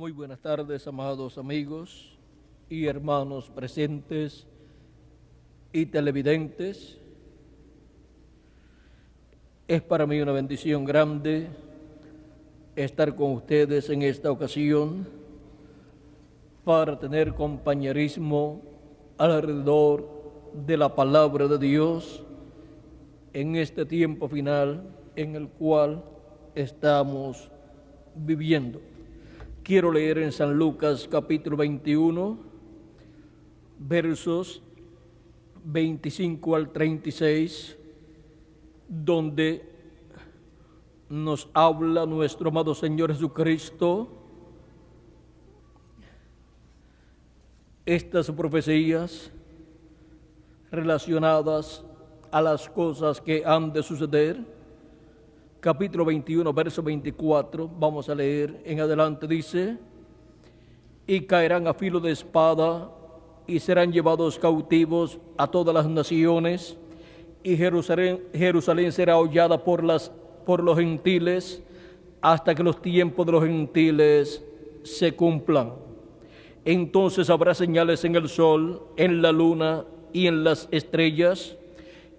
Muy buenas tardes, amados amigos y hermanos presentes y televidentes. Es para mí una bendición grande estar con ustedes en esta ocasión para tener compañerismo alrededor de la palabra de Dios en este tiempo final en el cual estamos viviendo. Quiero leer en San Lucas capítulo 21, versos 25 al 36, donde nos habla nuestro amado Señor Jesucristo estas profecías relacionadas a las cosas que han de suceder. Capítulo 21, verso 24, vamos a leer en adelante, dice: y caerán a filo de espada, y serán llevados cautivos a todas las naciones, y Jerusalén será hollada por los gentiles, hasta que los tiempos de los gentiles se cumplan. Entonces habrá señales en el sol, en la luna y en las estrellas,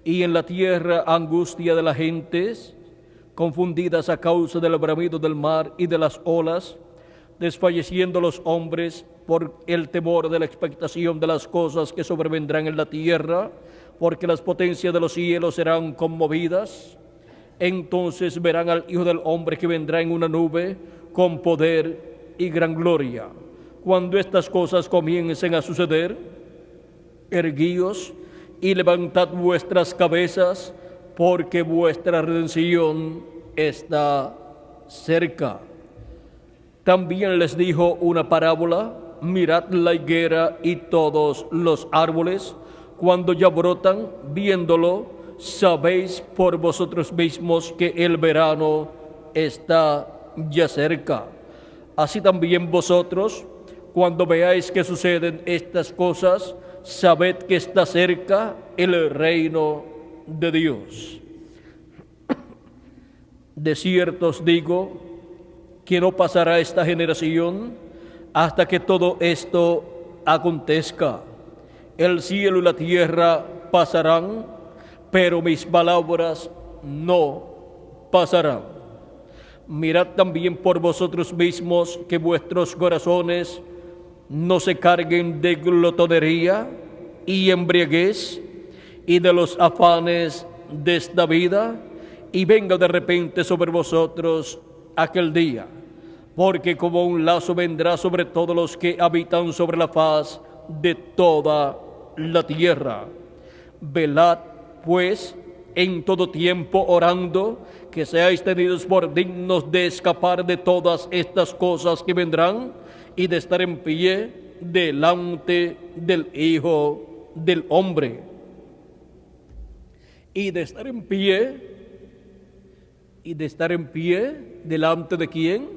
y en la tierra angustia de las gentes, confundidas a causa del bramido del mar y de las olas, desfalleciendo los hombres por el temor de la expectación de las cosas que sobrevendrán en la tierra, porque las potencias de los cielos serán conmovidas. Entonces verán al Hijo del Hombre que vendrá en una nube con poder y gran gloria. Cuando estas cosas comiencen a suceder, erguíos y levantad vuestras cabezas, porque vuestra redención está cerca. También les dijo una parábola: mirad la higuera y todos los árboles, cuando ya brotan, viéndolo, sabéis por vosotros mismos que el verano está ya cerca. Así también vosotros, cuando veáis que suceden estas cosas, sabed que está cerca el reino de Dios. De cierto os digo que no pasará esta generación hasta que todo esto acontezca. El cielo y la tierra pasarán, pero mis palabras no pasarán. Mirad también por vosotros mismos que vuestros corazones no se carguen de glotonería y embriaguez y de los afanes de esta vida, y venga de repente sobre vosotros aquel día, porque como un lazo vendrá sobre todos los que habitan sobre la faz de toda la tierra. Velad, pues, en todo tiempo orando, que seáis tenidos por dignos de escapar de todas estas cosas que vendrán y de estar en pie delante del Hijo del Hombre. Y de estar en pie, ¿delante de quién?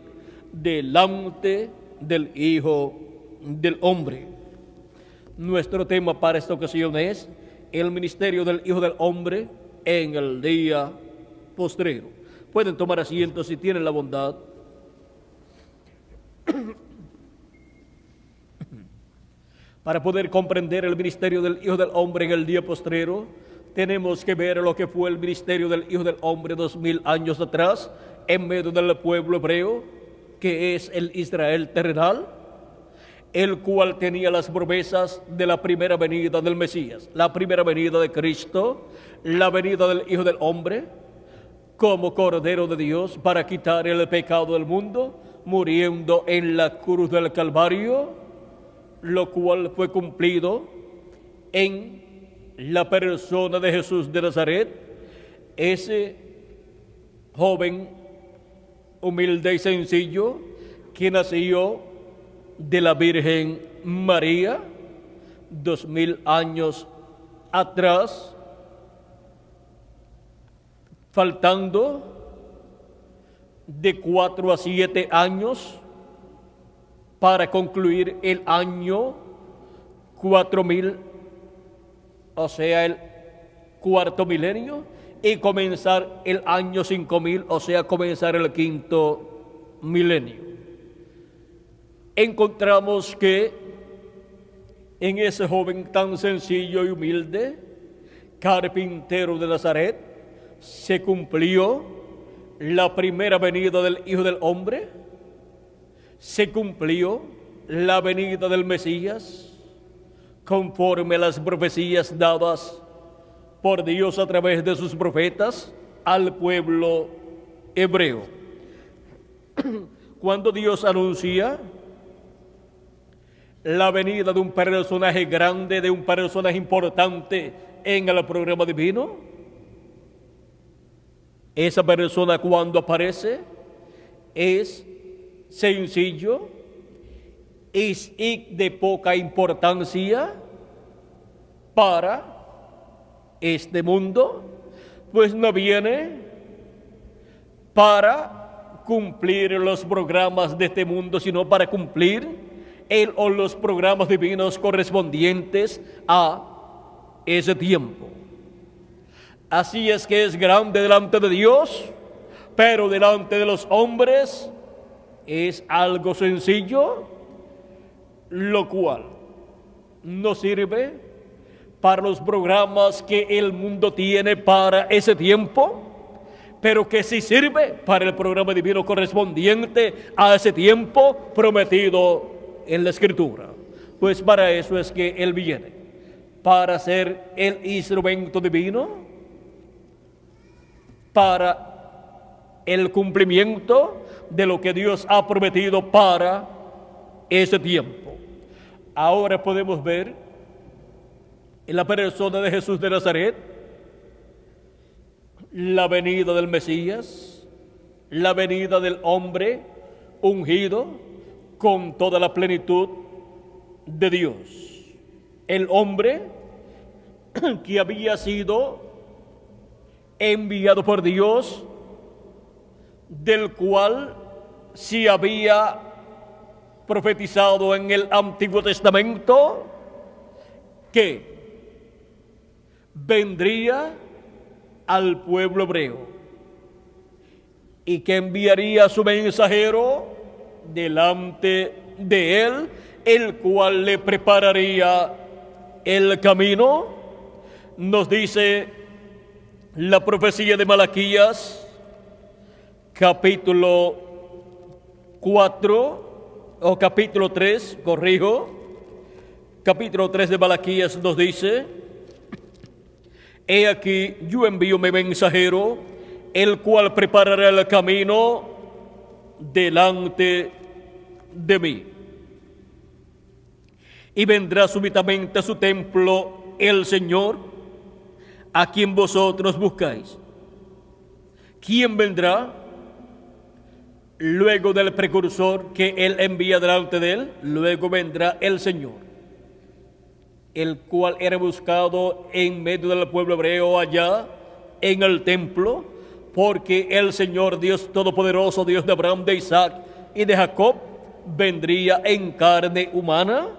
Delante del Hijo del Hombre. Nuestro tema para esta ocasión es el ministerio del Hijo del Hombre en el día postrero. Pueden tomar asiento si tienen la bondad. Para poder comprender el ministerio del Hijo del Hombre en el día postrero, tenemos que ver lo que fue el ministerio del Hijo del Hombre 2000 años atrás, en medio del pueblo hebreo, que es el Israel terrenal, el cual tenía las promesas de la primera venida del Mesías, la primera venida de Cristo, la venida del Hijo del Hombre, como Cordero de Dios para quitar el pecado del mundo, muriendo en la cruz del Calvario, lo cual fue cumplido en la persona de Jesús de Nazaret, ese joven humilde y sencillo que nació de la Virgen María 2000 años atrás, faltando de 4 a 7 años para concluir el año 4000, o sea, el cuarto milenio, y comenzar el año 5000, o sea, comenzar el quinto milenio. encontramos que en ese joven tan sencillo y humilde, carpintero de Nazaret, se cumplió la primera venida del Hijo del Hombre, se cumplió la venida del Mesías, conforme a las profecías dadas por Dios a través de sus profetas al pueblo hebreo. Cuando Dios anuncia la venida de un personaje grande, de un personaje importante en el programa divino, esa persona cuando aparece es sencillo, es de poca importancia para este mundo, pues no viene para cumplir los programas de este mundo, sino para cumplir los programas divinos correspondientes a ese tiempo. Así es que es grande delante de Dios, pero delante de los hombres es algo sencillo, lo cual no sirve para los programas que el mundo tiene para ese tiempo, pero que sí sirve para el programa divino correspondiente a ese tiempo prometido en la Escritura. Pues para eso es que Él viene, para ser el instrumento divino, para el cumplimiento de lo que Dios ha prometido para ese tiempo. Ahora podemos ver en la persona de Jesús de Nazaret la venida del Mesías, la venida del hombre ungido con toda la plenitud de Dios. El hombre que había sido enviado por Dios, del cual se había profetizado en el Antiguo Testamento que vendría al pueblo hebreo y que enviaría a su mensajero delante de él, el cual le prepararía el camino. Nos dice la profecía de Malaquías, capítulo 4, o capítulo 3, capítulo 3 de Malaquías nos dice: he aquí, yo envío mi mensajero, el cual preparará el camino delante de mí. Y vendrá súbitamente a su templo el Señor, a quien vosotros buscáis. ¿Quién vendrá? Luego del precursor que Él envía delante de Él, luego vendrá el Señor, el cual era buscado en medio del pueblo hebreo allá en el templo, porque el Señor Dios Todopoderoso, Dios de Abraham, de Isaac y de Jacob, vendría en carne humana.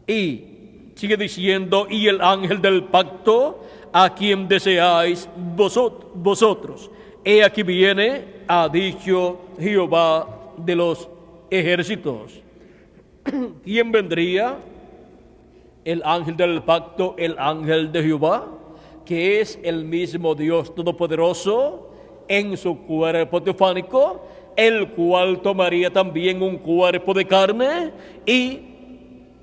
Y sigue diciendo: y el ángel del pacto, a quien deseáis vosotros, he aquí viene, ha dicho Jehová de los ejércitos. ¿Quién vendría? El ángel del pacto, el ángel de Jehová, que es el mismo Dios Todopoderoso en su cuerpo teofánico, el cual tomaría también un cuerpo de carne y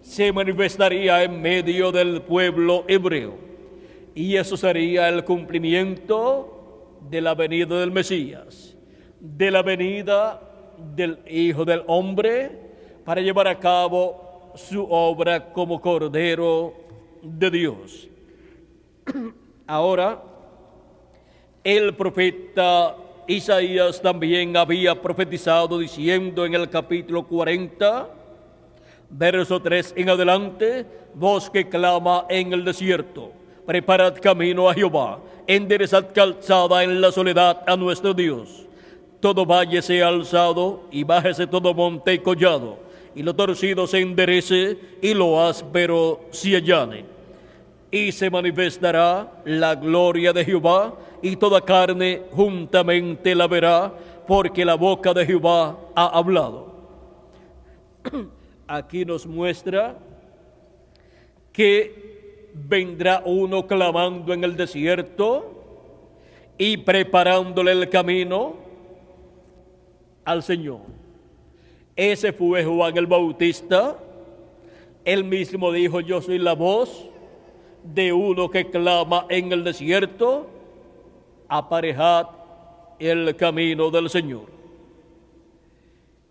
se manifestaría en medio del pueblo hebreo. Y eso sería el cumplimiento de la venida del Mesías, de la venida del Hijo del Hombre, para llevar a cabo su obra como Cordero de Dios. Ahora, el profeta Isaías también había profetizado diciendo en el capítulo 40, verso 3 en adelante: voz que clama en el desierto, preparad camino a Jehová, enderezad calzada en la soledad a nuestro Dios. Todo valle sea alzado y bájese todo monte y collado, y lo torcido se enderece y lo áspero se allane. Y se manifestará la gloria de Jehová, y toda carne juntamente la verá, porque la boca de Jehová ha hablado. aquí nos muestra que vendrá uno clamando en el desierto y preparándole el camino al Señor. Ese fue Juan el Bautista. Él mismo dijo: yo soy la voz de uno que clama en el desierto, aparejad el camino del Señor.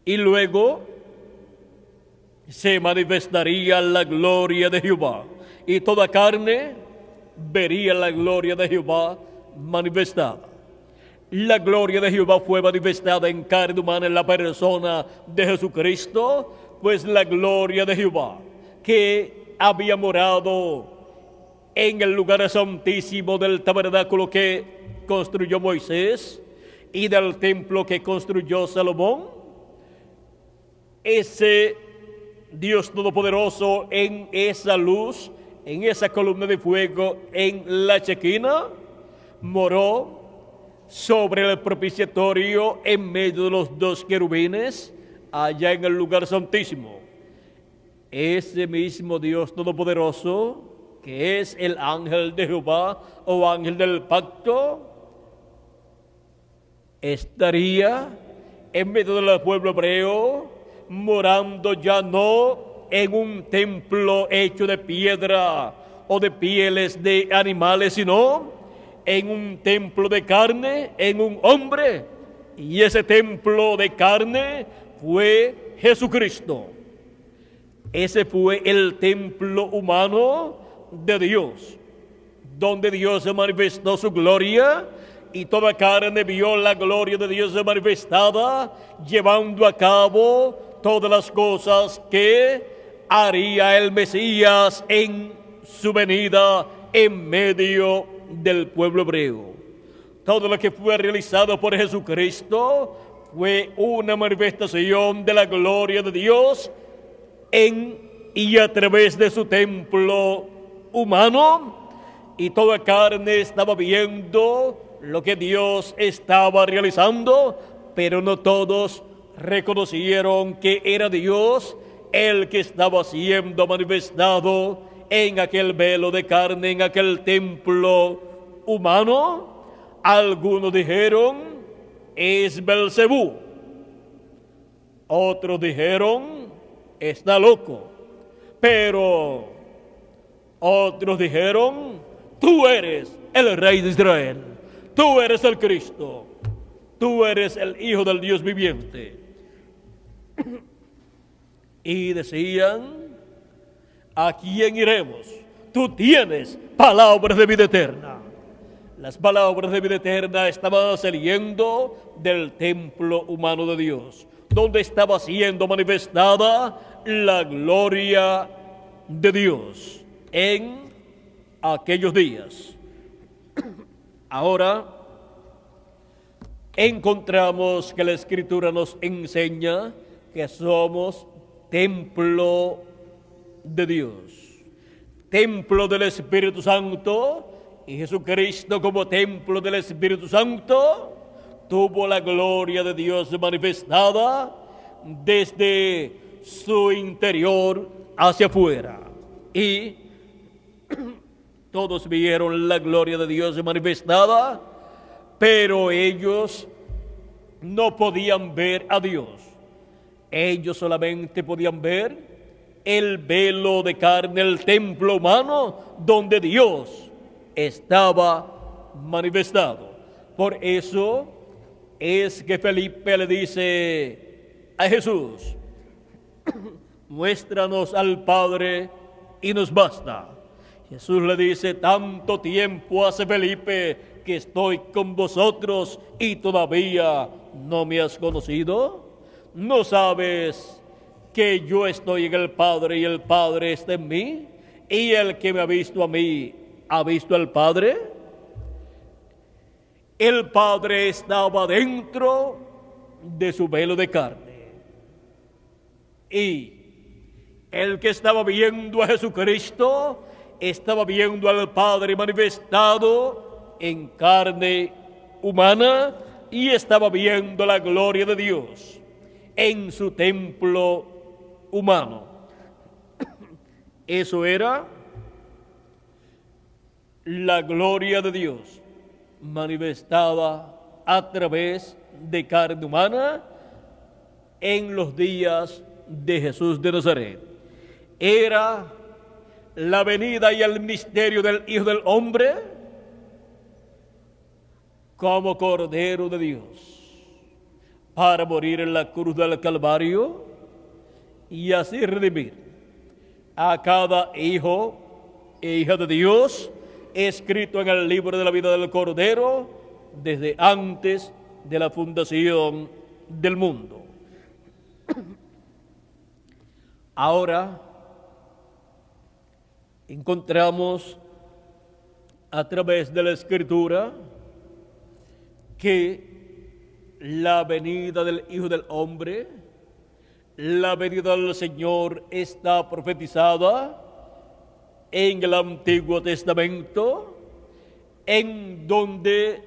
Y luego se manifestaría la gloria de Jehová, y toda carne vería la gloria de Jehová manifestada. La gloria de Jehová fue manifestada en carne humana en la persona de Jesucristo, pues la gloria de Jehová, que había morado en el lugar santísimo del tabernáculo que construyó Moisés y del templo que construyó Salomón, ese Dios Todopoderoso en esa luz, en esa columna de fuego, en la Chequina, moró sobre el propiciatorio en medio de los dos querubines, allá en el lugar santísimo. Ese mismo Dios Todopoderoso, que es el ángel de Jehová o ángel del pacto, estaría en medio del pueblo hebreo, morando ya no en un templo hecho de piedra o de pieles de animales, sino en un templo de carne, en un hombre. Y ese templo de carne fue Jesucristo. Ese fue el templo humano de Dios, donde Dios se manifestó su gloria, y toda carne vio la gloria de Dios manifestada, llevando a cabo todas las cosas que haría el Mesías en su venida en medio del pueblo hebreo. Todo lo que fue realizado por Jesucristo fue una manifestación de la gloria de Dios en y a través de su templo humano, y toda carne estaba viendo lo que Dios estaba realizando, pero no todos reconocieron que era Dios el que estaba siendo manifestado en aquel velo de carne, en aquel templo humano. Algunos dijeron: es Belcebú. Otros dijeron: está loco. Pero otros dijeron: tú eres el Rey de Israel, tú eres el Cristo, tú eres el Hijo del Dios viviente. Y decían: ¿a quién iremos? Tú tienes palabras de vida eterna. Las palabras de vida eterna estaban saliendo del templo humano de Dios, donde estaba siendo manifestada la gloria de Dios en aquellos días. Ahora encontramos que la Escritura nos enseña que somos templo de Dios, templo del Espíritu Santo, y Jesucristo, como templo del Espíritu Santo, tuvo la gloria de Dios manifestada desde su interior hacia afuera, y todos vieron la gloria de Dios manifestada, pero ellos no podían ver a Dios. Ellos solamente podían ver el velo de carne, el templo humano donde Dios estaba manifestado. Por eso es que Felipe le dice a Jesús: muéstranos al Padre y nos basta. Jesús le dice: tanto tiempo hace, Felipe, que estoy con vosotros y todavía no me has conocido. ¿No sabes que yo estoy en el Padre y el Padre está en mí? Y el que me ha visto a mí ha visto al Padre. El Padre estaba dentro de su velo de carne, y el que estaba viendo a Jesucristo estaba viendo al Padre manifestado en carne humana, y estaba viendo la gloria de Dios en su templo humano. Eso era la gloria de Dios manifestada a través de carne humana en los días de Jesús de Nazaret. Era la venida y el misterio del Hijo del Hombre como Cordero de Dios para morir en la cruz del Calvario y así redimir a cada hijo e hija de Dios escrito en el libro de la vida del Cordero desde antes de la fundación del mundo. Ahora encontramos a través de la Escritura que la venida del Hijo del Hombre, la venida del Señor está profetizada en el Antiguo Testamento, en donde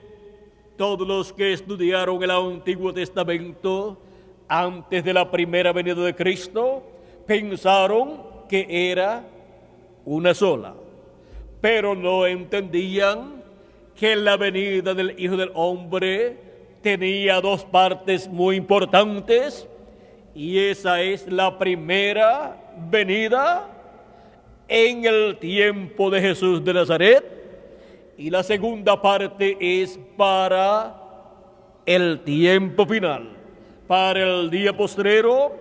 todos los que estudiaron el Antiguo Testamento antes de la primera venida de Cristo pensaron que era una sola, pero no entendían que la venida del Hijo del Hombre tenía dos partes muy importantes, y esa es la primera venida en el tiempo de Jesús de Nazaret, y la segunda parte es para el tiempo final, para el día postrero,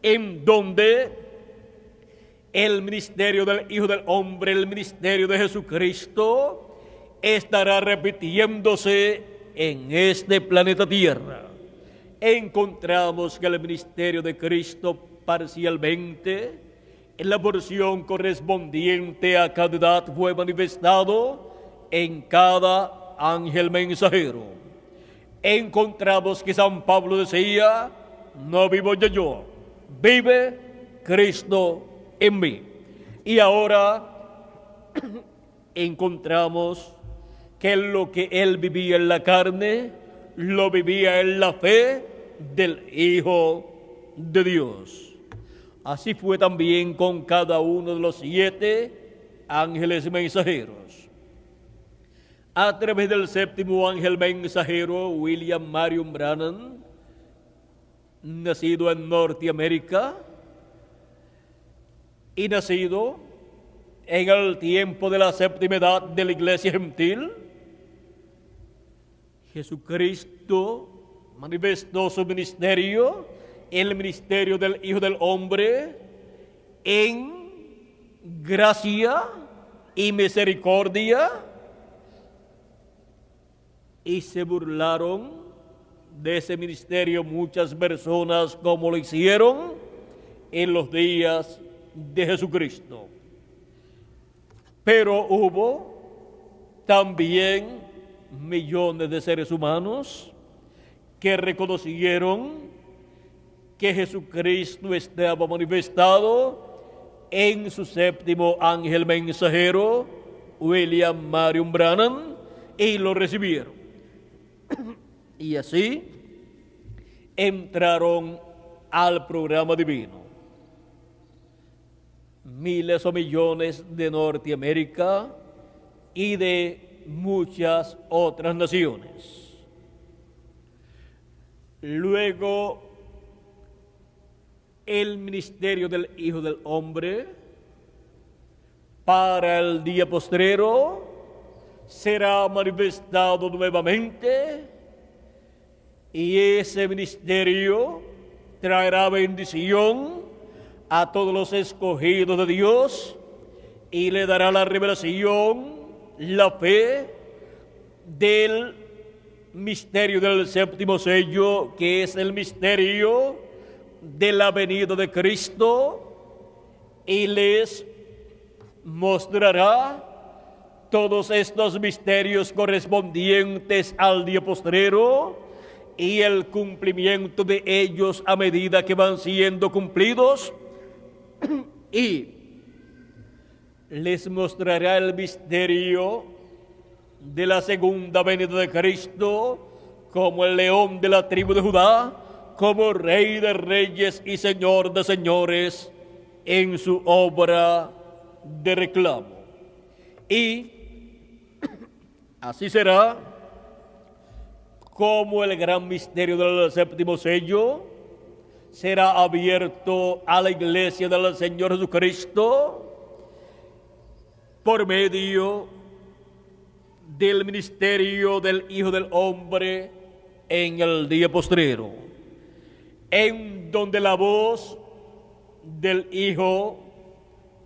en donde el ministerio del Hijo del Hombre, el ministerio de Jesucristo, estará repitiéndose en este planeta Tierra. Encontramos que el ministerio de Cristo parcialmente, en la porción correspondiente a cada edad, fue manifestado en cada ángel mensajero. Encontramos que San Pablo decía: no vivo yo, vive Cristo en mí. Y ahora encontramos que lo que él vivía en la carne, lo vivía en la fe del Hijo de Dios. Así fue también con cada uno de los 7 ángeles mensajeros. A través del séptimo ángel mensajero, William Marion Branham, nacido en Norteamérica y nacido en el tiempo de la séptima edad de la iglesia gentil, Jesucristo manifestó su ministerio, el ministerio del Hijo del Hombre, en gracia y misericordia, y se burlaron de ese ministerio muchas personas, como lo hicieron en los días de Jesucristo. Pero hubo también millones de seres humanos que reconocieron que Jesucristo estaba manifestado en su séptimo ángel mensajero, William Marion Branham, y lo recibieron. Y así entraron al programa divino. Miles o millones de Norteamérica y de muchas otras naciones. Luego, el ministerio del Hijo del Hombre para el día postrero será manifestado nuevamente, y ese ministerio traerá bendición a todos los escogidos de Dios y le dará la revelación, la fe del misterio del séptimo sello, que es el misterio de la venida de Cristo, y les mostrará todos estos misterios correspondientes al día postrero y el cumplimiento de ellos a medida que van siendo cumplidos, y les mostrará el misterio de la segunda venida de Cristo como el león de la tribu de Judá, como Rey de Reyes y Señor de Señores en su obra de reclamo. Y así será como el gran misterio del séptimo sello será abierto a la iglesia del Señor Jesucristo por medio del ministerio del Hijo del Hombre en el día postrero, en donde la voz del Hijo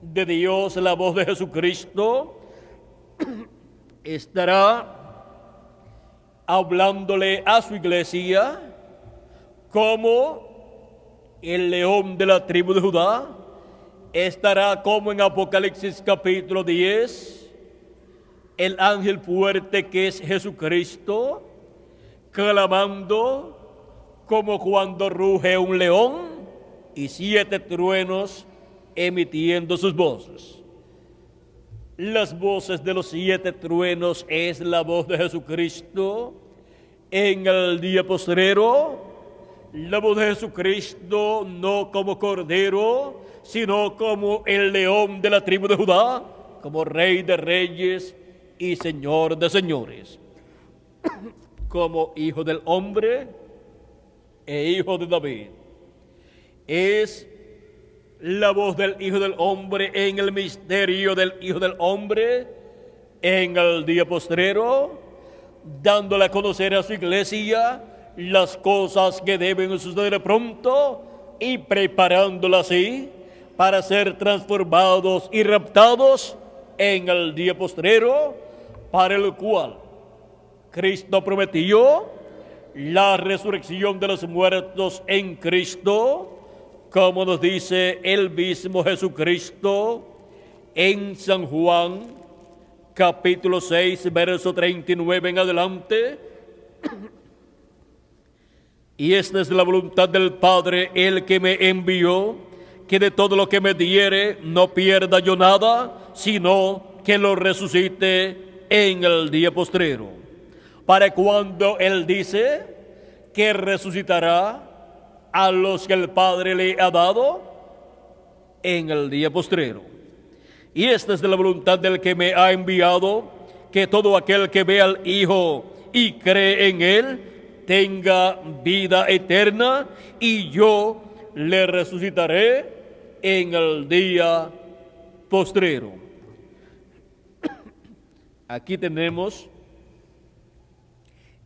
de Dios, la voz de Jesucristo, estará hablándole a su iglesia como el león de la tribu de Judá. Estará como en Apocalipsis capítulo 10, el ángel fuerte que es Jesucristo, clamando como cuando ruge un león, y 7 truenos emitiendo sus voces. Las voces de los 7 truenos es la voz de Jesucristo en el día postrero. La voz de Jesucristo no como cordero, sino como el león de la tribu de Judá, como Rey de Reyes y Señor de Señores, como Hijo del Hombre e Hijo de David. Es la voz del Hijo del Hombre en el misterio del Hijo del Hombre en el día postrero, dándole a conocer a su iglesia las cosas que deben suceder pronto y preparándola así para ser transformados y raptados en el día postrero, para el cual Cristo prometió la resurrección de los muertos en Cristo, como nos dice el mismo Jesucristo en San Juan, capítulo 6, verso 39 en adelante. Y esta es la voluntad del Padre, el que me envió, que de todo lo que me diere no pierda yo nada, sino que lo resucite en el día postrero. Para cuando Él dice que resucitará a los que el Padre le ha dado en el día postrero. Y esta es la voluntad del que me ha enviado, que todo aquel que ve al Hijo y cree en Él tenga vida eterna, y yo le resucitaré en el día postrero. Aquí tenemos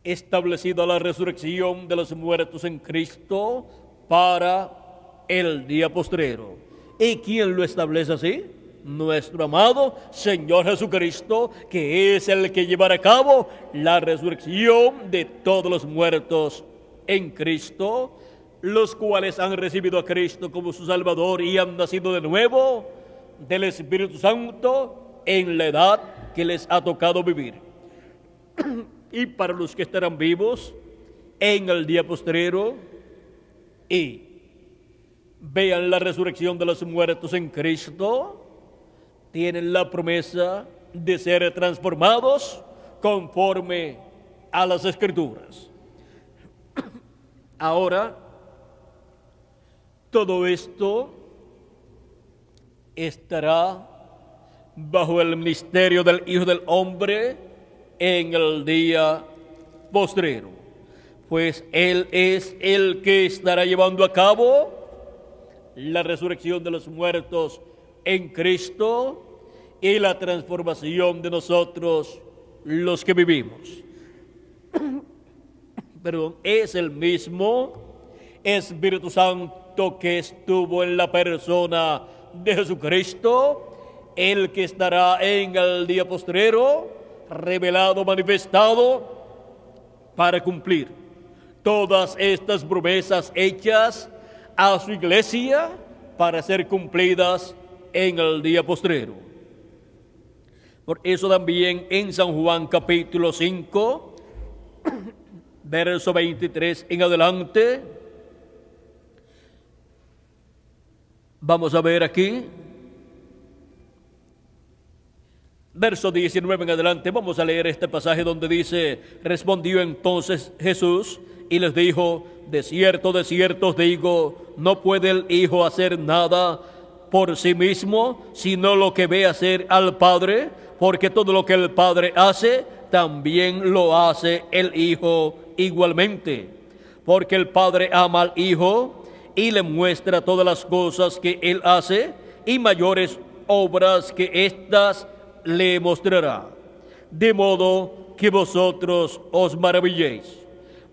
establecida la resurrección de los muertos en Cristo para el día postrero. ¿Y quién lo establece así? Nuestro amado Señor Jesucristo, que es el que llevará a cabo la resurrección de todos los muertos en Cristo, los cuales han recibido a Cristo como su Salvador y han nacido de nuevo del Espíritu Santo en la edad que les ha tocado vivir. Y para los que estarán vivos en el día postrero y vean la resurrección de los muertos en Cristo, tienen la promesa de ser transformados conforme a las Escrituras. Ahora, todo esto estará bajo el ministerio del Hijo del Hombre en el día postrero, pues Él es el que estará llevando a cabo la resurrección de los muertos en Cristo y la transformación de nosotros los que vivimos. Perdón, es el mismo Espíritu Santo que estuvo en la persona de Jesucristo, el que estará en el día postrero, revelado, manifestado, para cumplir todas estas promesas hechas a su iglesia para ser cumplidas en el día postrero. Por eso también en San Juan capítulo 5, verso 23 en adelante, vamos a ver aquí, verso 19 en adelante, vamos a leer este pasaje donde dice: respondió entonces Jesús y les dijo: de cierto os digo, no puede el Hijo hacer nada por sí mismo, sino lo que ve hacer al Padre, porque todo lo que el Padre hace, también lo hace el Hijo igualmente. Porque el Padre ama al Hijo y le muestra todas las cosas que Él hace, y mayores obras que éstas le mostrará, de modo que vosotros os maravilléis.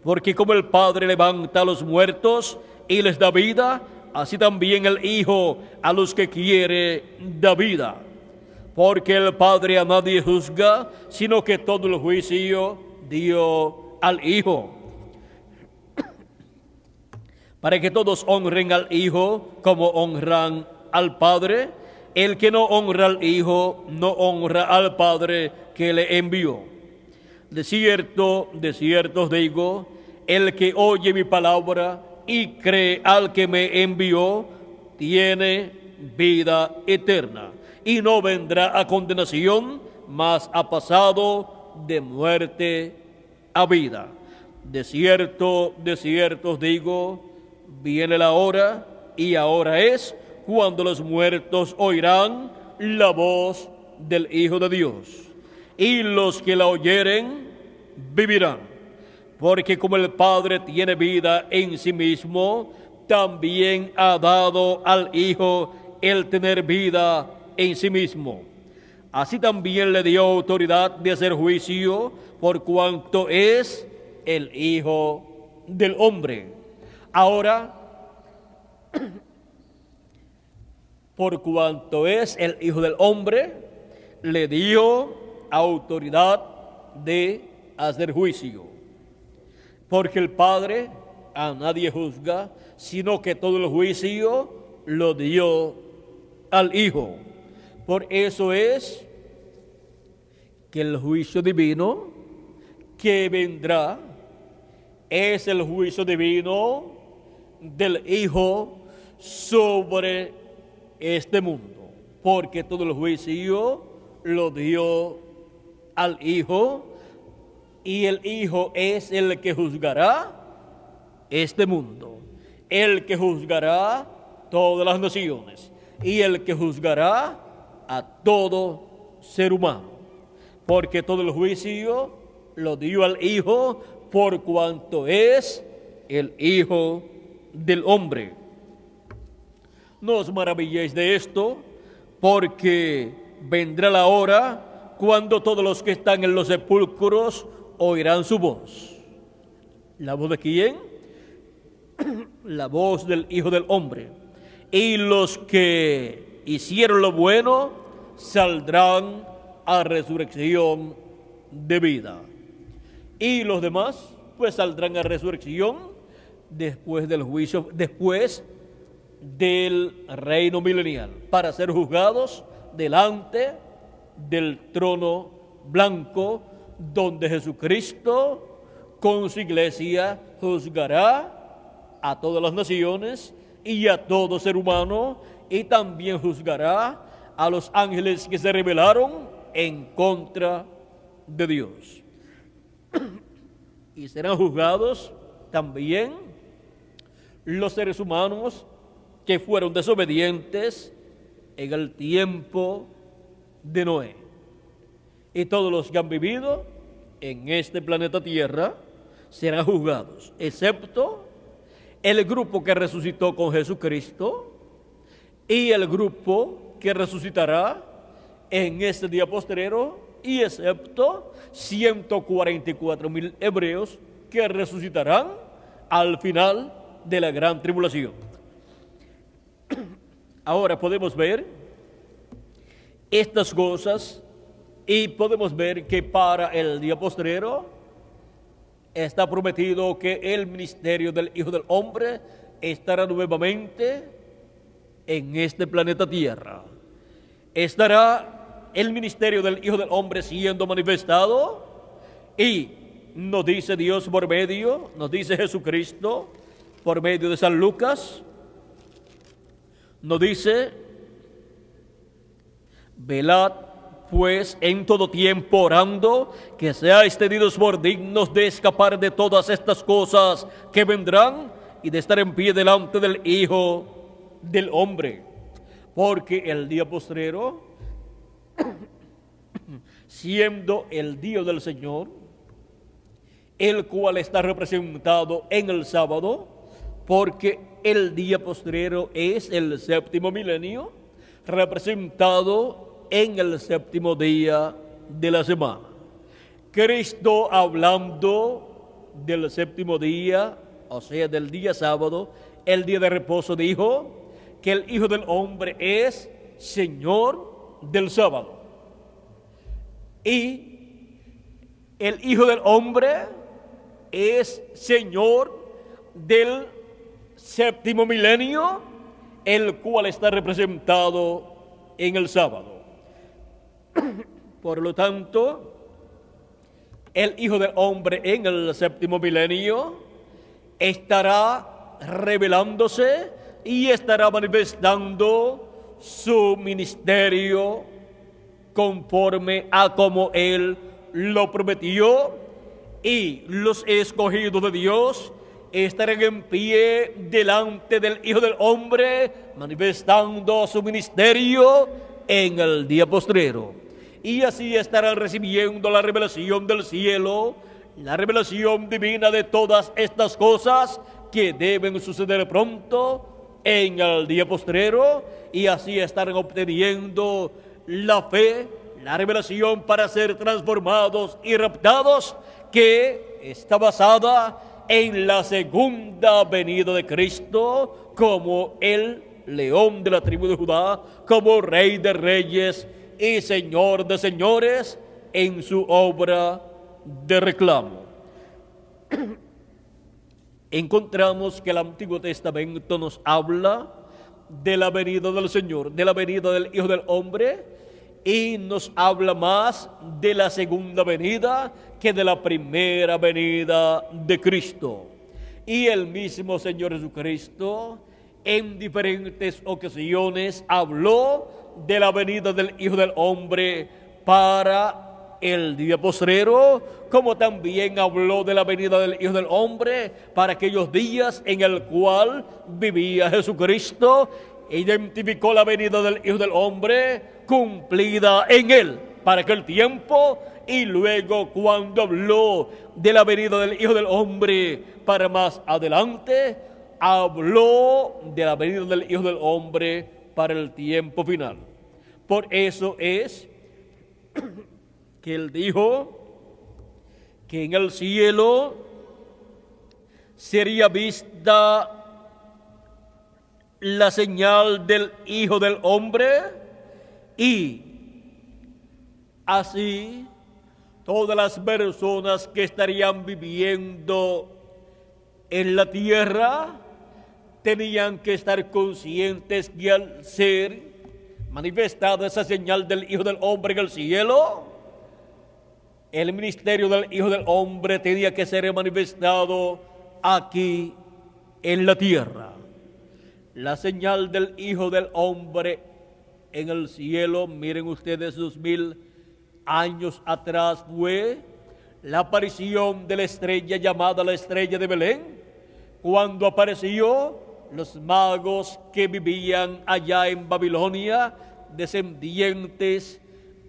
Porque como el Padre levanta a los muertos y les da vida, así también el Hijo a los que quiere da vida. Porque el Padre a nadie juzga, sino que todo el juicio dio al Hijo, para que todos honren al Hijo como honran al Padre. El que no honra al Hijo, no honra al Padre que le envió. De cierto os digo, el que oye mi palabra y cree al que me envió, tiene vida eterna, y no vendrá a condenación, mas ha pasado de muerte a vida. De cierto os digo, viene la hora, y ahora es, cuando los muertos oirán la voz del Hijo de Dios, y los que la oyeren vivirán. Porque como el Padre tiene vida en sí mismo, también ha dado al Hijo el tener vida en sí mismo. Así también le dio autoridad de hacer juicio, por cuanto es el Hijo del Hombre. Ahora, por cuanto es el Hijo del Hombre, le dio autoridad de hacer juicio. Porque el Padre a nadie juzga, sino que todo el juicio lo dio al Hijo. Por eso es que el juicio divino que vendrá es el juicio divino del Hijo sobre este mundo. Porque todo el juicio lo dio al Hijo, y el Hijo es el que juzgará este mundo, el que juzgará todas las naciones, y el que juzgará a todo ser humano. Porque todo el juicio lo dio al Hijo, por cuanto es el Hijo del Hombre. No os maravilléis de esto, porque vendrá la hora cuando todos los que están en los sepulcros oirán su voz. ¿La voz de quién? La voz del Hijo del Hombre. Y los que hicieron lo bueno saldrán a resurrección de vida. Y los demás, pues saldrán a resurrección después del juicio, después del reino milenial, para ser juzgados delante del trono blanco, donde Jesucristo con su iglesia juzgará a todas las naciones y a todo ser humano, y también juzgará a los ángeles que se rebelaron en contra de Dios. Y serán juzgados también los seres humanos que fueron desobedientes en el tiempo de Noé. Y todos los que han vivido en este planeta Tierra serán juzgados, excepto el grupo que resucitó con Jesucristo y el grupo que resucitará en este día postrero, y excepto 144,000 hebreos que resucitarán al final de la gran tribulación. Ahora podemos ver estas cosas y podemos ver que para el día postrero está prometido que el ministerio del Hijo del Hombre estará nuevamente en este planeta Tierra. Estará el ministerio del Hijo del Hombre siendo manifestado, y nos dice Dios por medio, nos dice Jesucristo por medio de San Lucas, nos dice: velad pues en todo tiempo orando, que seáis tenidos por dignos de escapar de todas estas cosas que vendrán y de estar en pie delante del Hijo del Hombre. Porque el día postrero, siendo el día del Señor, el cual está representado en el sábado, porque el día postrero es el séptimo milenio, representado en el séptimo día de la semana. Cristo, hablando del séptimo día, o sea, del día sábado, el día de reposo, dijo que el Hijo del Hombre es Señor del sábado. Y el Hijo del Hombre es Señor del séptimo milenio, el cual está representado en el sábado. Por lo tanto, el Hijo del Hombre en el séptimo milenio estará revelándose y estará manifestando su ministerio conforme a como Él lo prometió, y los escogidos de Dios estarán en pie delante del Hijo del Hombre, manifestando su ministerio en el día postrero. Y así estarán recibiendo la revelación del cielo, la revelación divina de todas estas cosas que deben suceder pronto en el día postrero, y así estarán obteniendo la fe, la revelación para ser transformados y raptados, que está basada en la segunda venida de Cristo como el León de la tribu de Judá, como Rey de reyes y Señor de señores en su obra de reclamo. Encontramos que el Antiguo Testamento nos habla de la venida del Señor, de la venida del Hijo del Hombre, y nos habla más de la segunda venida que de la primera venida de Cristo. Y el mismo Señor Jesucristo en diferentes ocasiones habló de la venida del Hijo del Hombre para el día postrero, como también habló de la venida del Hijo del Hombre para aquellos días en el cual vivía Jesucristo. Identificó la venida del Hijo del Hombre cumplida en Él para aquel tiempo, y luego cuando habló de la venida del Hijo del Hombre para más adelante, habló de la venida del Hijo del Hombre para el tiempo final. Por eso es que Él dijo que en el cielo sería vista la señal del Hijo del Hombre, y así todas las personas que estarían viviendo en la tierra tenían que estar conscientes que al ser manifestada esa señal del Hijo del Hombre en el cielo, el ministerio del Hijo del Hombre tenía que ser manifestado aquí en la tierra. La señal del Hijo del Hombre en el cielo, miren ustedes, 2000 años atrás fue la aparición de la estrella llamada la estrella de Belén, cuando apareció los magos que vivían allá en Babilonia, descendientes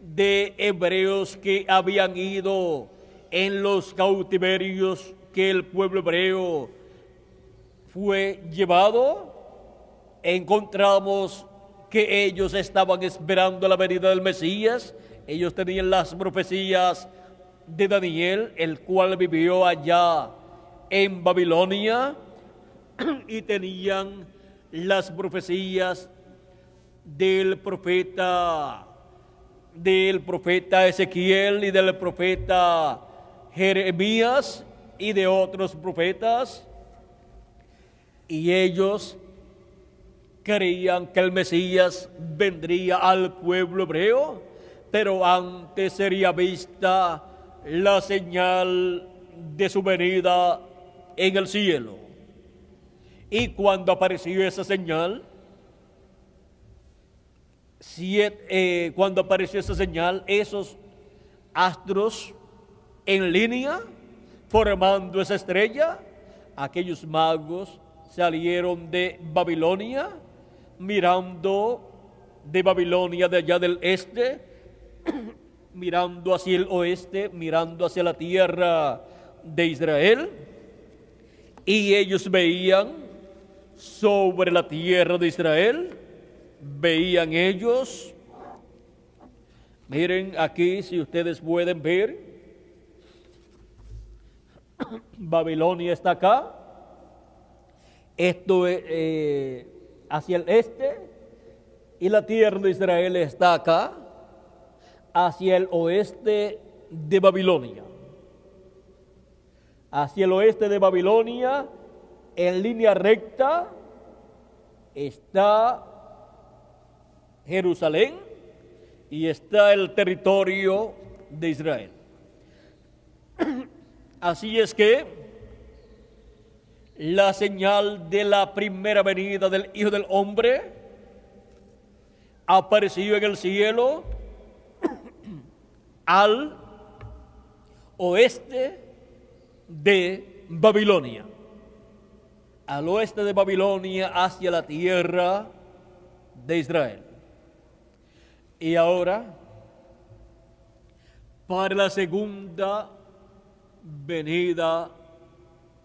de hebreos que habían ido en los cautiverios que el pueblo hebreo fue llevado. Encontramos que ellos estaban esperando la venida del Mesías. Ellos tenían las profecías de Daniel, el cual vivió allá en Babilonia, y tenían las profecías del profeta Ezequiel y del profeta Jeremías y de otros profetas, y ellos creían que el Mesías vendría al pueblo hebreo, pero antes sería vista la señal de su venida en el cielo. Y cuando apareció esa señal, cuando apareció esa señal, esos astros en línea, formando esa estrella, aquellos magos salieron de Babilonia, mirando de Babilonia de allá del este, mirando hacia el oeste, mirando hacia la tierra de Israel, y ellos veían sobre la tierra de Israel, veían ellos, miren aquí si ustedes pueden ver, Babilonia está acá, esto es hacia el este, y la tierra de Israel está acá, hacia el oeste de Babilonia. Hacia el oeste de Babilonia, en línea recta, está Jerusalén y está el territorio de Israel. Así es que la señal de la primera venida del Hijo del Hombre apareció en el cielo al oeste de Babilonia, al oeste de Babilonia hacia la tierra de Israel. Y ahora, para la segunda venida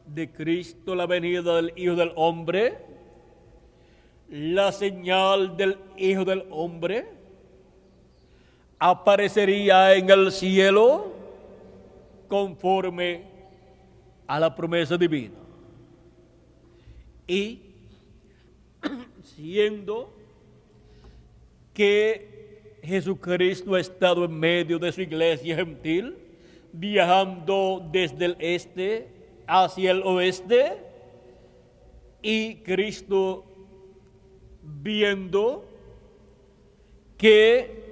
de Cristo, la venida del Hijo del Hombre, la señal del Hijo del Hombre aparecería en el cielo conforme a la promesa divina. Y siendo que Jesucristo ha estado en medio de su iglesia gentil, viajando desde el este hacia el oeste, y Cristo viendo que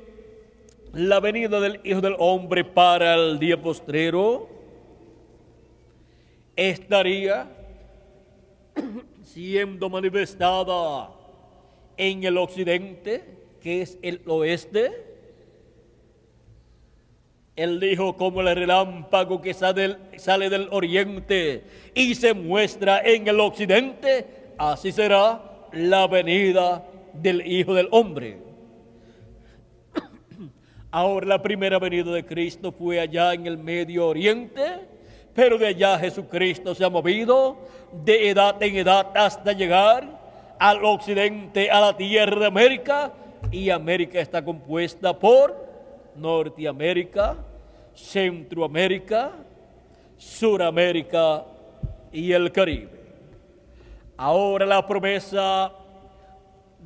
la venida del Hijo del Hombre para el día postrero estaría siendo manifestada en el occidente, que es el oeste. Él dijo: como el relámpago que sale del oriente y se muestra en el occidente, así será la venida del Hijo del Hombre. Ahora, la primera venida de Cristo fue allá en el Medio Oriente, pero de allá Jesucristo se ha movido de edad en edad hasta llegar al occidente, a la tierra de América, y América está compuesta por Norteamérica, Centroamérica, Suramérica y el Caribe. Ahora la promesa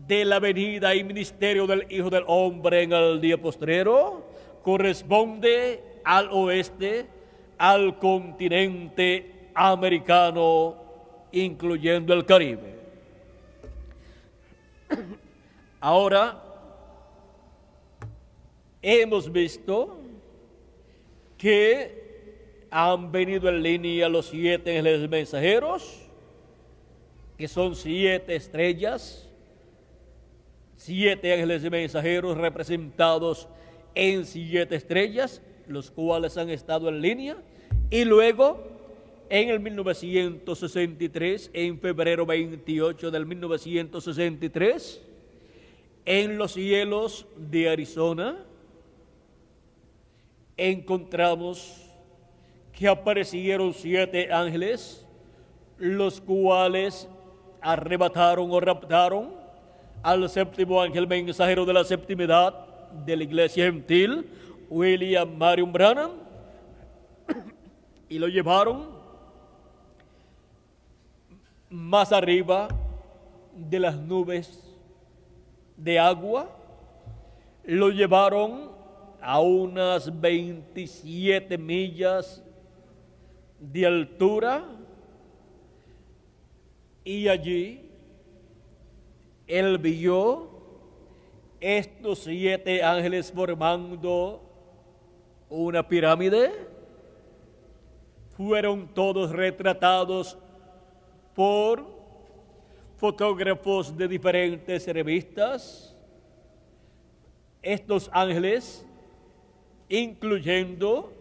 de la venida y ministerio del Hijo del Hombre en el día postrero corresponde al oeste, al continente americano, incluyendo el Caribe. Ahora, hemos visto que han venido en línea los 7 ángeles mensajeros, que son 7 estrellas, 7 ángeles mensajeros representados en 7 estrellas, los cuales han estado en línea, y luego en el 1963, en febrero 28 del 1963, en los cielos de Arizona, encontramos que aparecieron 7 ángeles, los cuales arrebataron o raptaron al séptimo ángel mensajero de la séptima edad de la iglesia gentil, William Marion Branham, y lo llevaron más arriba de las nubes de agua, lo llevaron a unas 27 millas de altura, y allí él vio estos 7 ángeles formando una pirámide. Fueron todos retratados por fotógrafos de diferentes revistas, estos ángeles, incluyendo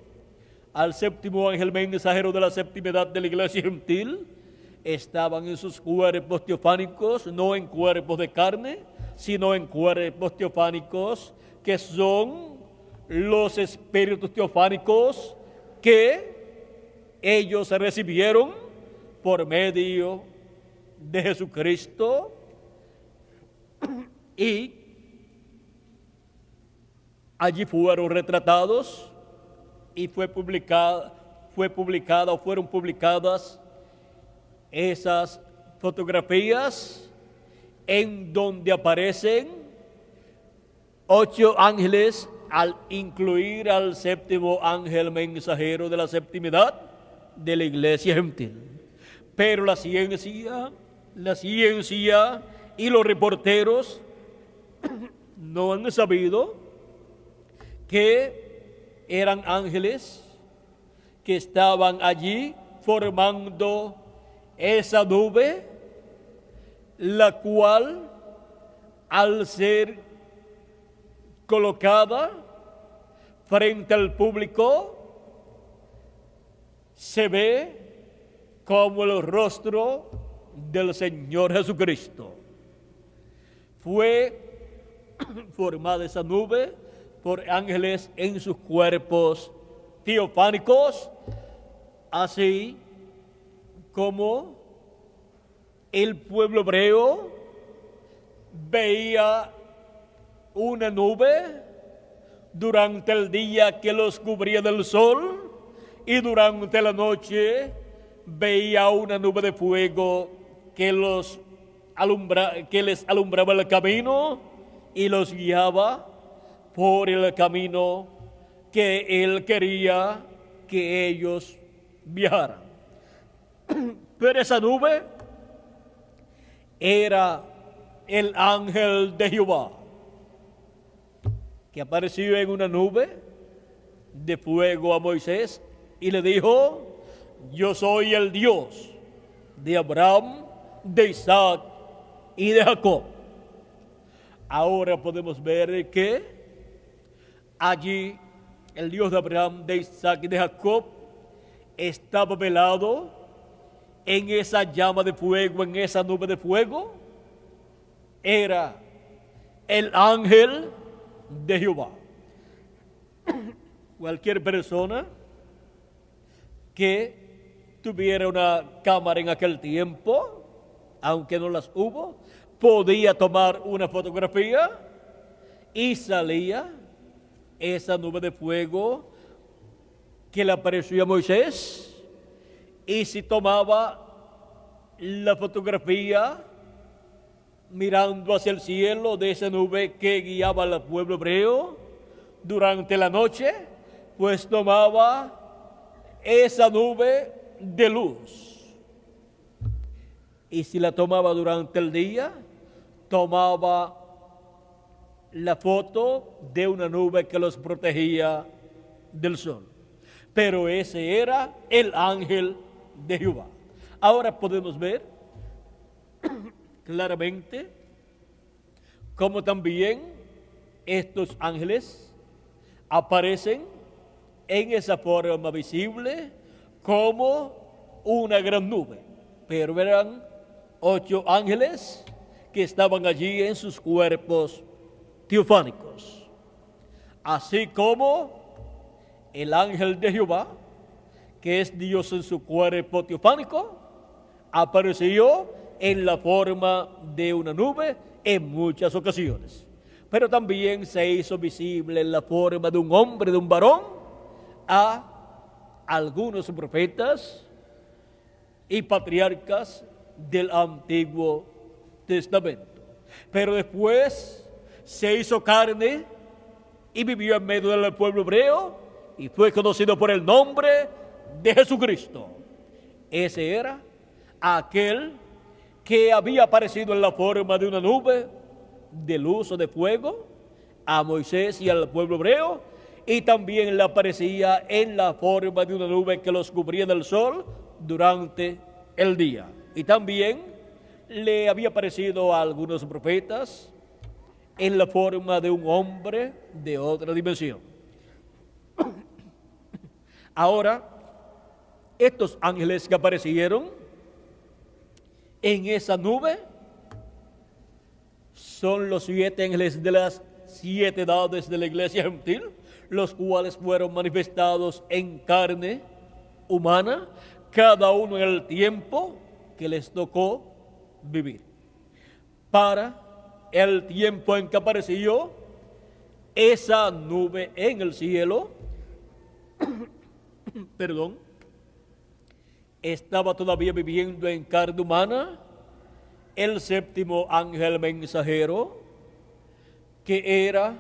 al séptimo ángel mensajero de la séptima edad de la iglesia gentil, estaban en sus cuerpos teofánicos, no en cuerpos de carne, sino en cuerpos teofánicos, que son los espíritus teofánicos que ellos recibieron por medio de Jesucristo, y allí fueron retratados y fueron publicadas esas fotografías en donde aparecen 8 ángeles, al incluir al séptimo ángel mensajero de la séptima edad de la iglesia gentil. Pero la ciencia y los reporteros no han sabido que eran ángeles que estaban allí formando esa nube, la cual, al ser colocada frente al público, se ve como el rostro del Señor Jesucristo. Fue formada esa nube por ángeles en sus cuerpos teofánicos, así como el pueblo hebreo veía una nube durante el día que los cubría del sol, y durante la noche veía una nube de fuego que les alumbraba el camino y los guiaba por el camino que Él quería que ellos viajaran. Pero esa nube era el ángel de Jehová, que apareció en una nube de fuego a Moisés y le dijo: yo soy el Dios de Abraham, de Isaac y de Jacob. Ahora podemos ver que allí el Dios de Abraham, de Isaac y de Jacob estaba velado en esa llama de fuego, en esa nube de fuego. Era el ángel de Jehová. Cualquier persona que tuviera una cámara en aquel tiempo, aunque no las hubo, podía tomar una fotografía y salía esa nube de fuego que le apareció a Moisés. Y si tomaba la fotografía mirando hacia el cielo de esa nube que guiaba al pueblo hebreo durante la noche, pues tomaba esa nube de luz. Y si la tomaba durante el día, tomaba la foto de una nube que los protegía del sol. Pero ese era el ángel de Jehová. Ahora podemos ver claramente cómo también estos ángeles aparecen en esa forma visible como una gran nube. Pero eran 8 ángeles que estaban allí en sus cuerpos teofánicos. Así como el ángel de Jehová, que es Dios en su cuerpo teofánico, apareció en la forma de una nube en muchas ocasiones. Pero también se hizo visible en la forma de un hombre, de un varón, a algunos profetas y patriarcas del Antiguo Testamento. Pero después se hizo carne y vivió en medio del pueblo hebreo y fue conocido por el nombre de Jesucristo. Ese era aquel que había aparecido en la forma de una nube de luz o de fuego a Moisés y al pueblo hebreo, y también le aparecía en la forma de una nube que los cubría del sol durante el día. Y también le había aparecido a algunos profetas en la forma de un hombre de otra dimensión. Ahora, estos ángeles que aparecieron en esa nube son los 7 ángeles de las 7 edades de la iglesia gentil, los cuales fueron manifestados en carne humana, cada uno en el tiempo que les tocó vivir. Para el tiempo en que apareció esa nube en el cielo, estaba todavía viviendo en carne humana el 7º ángel mensajero, que era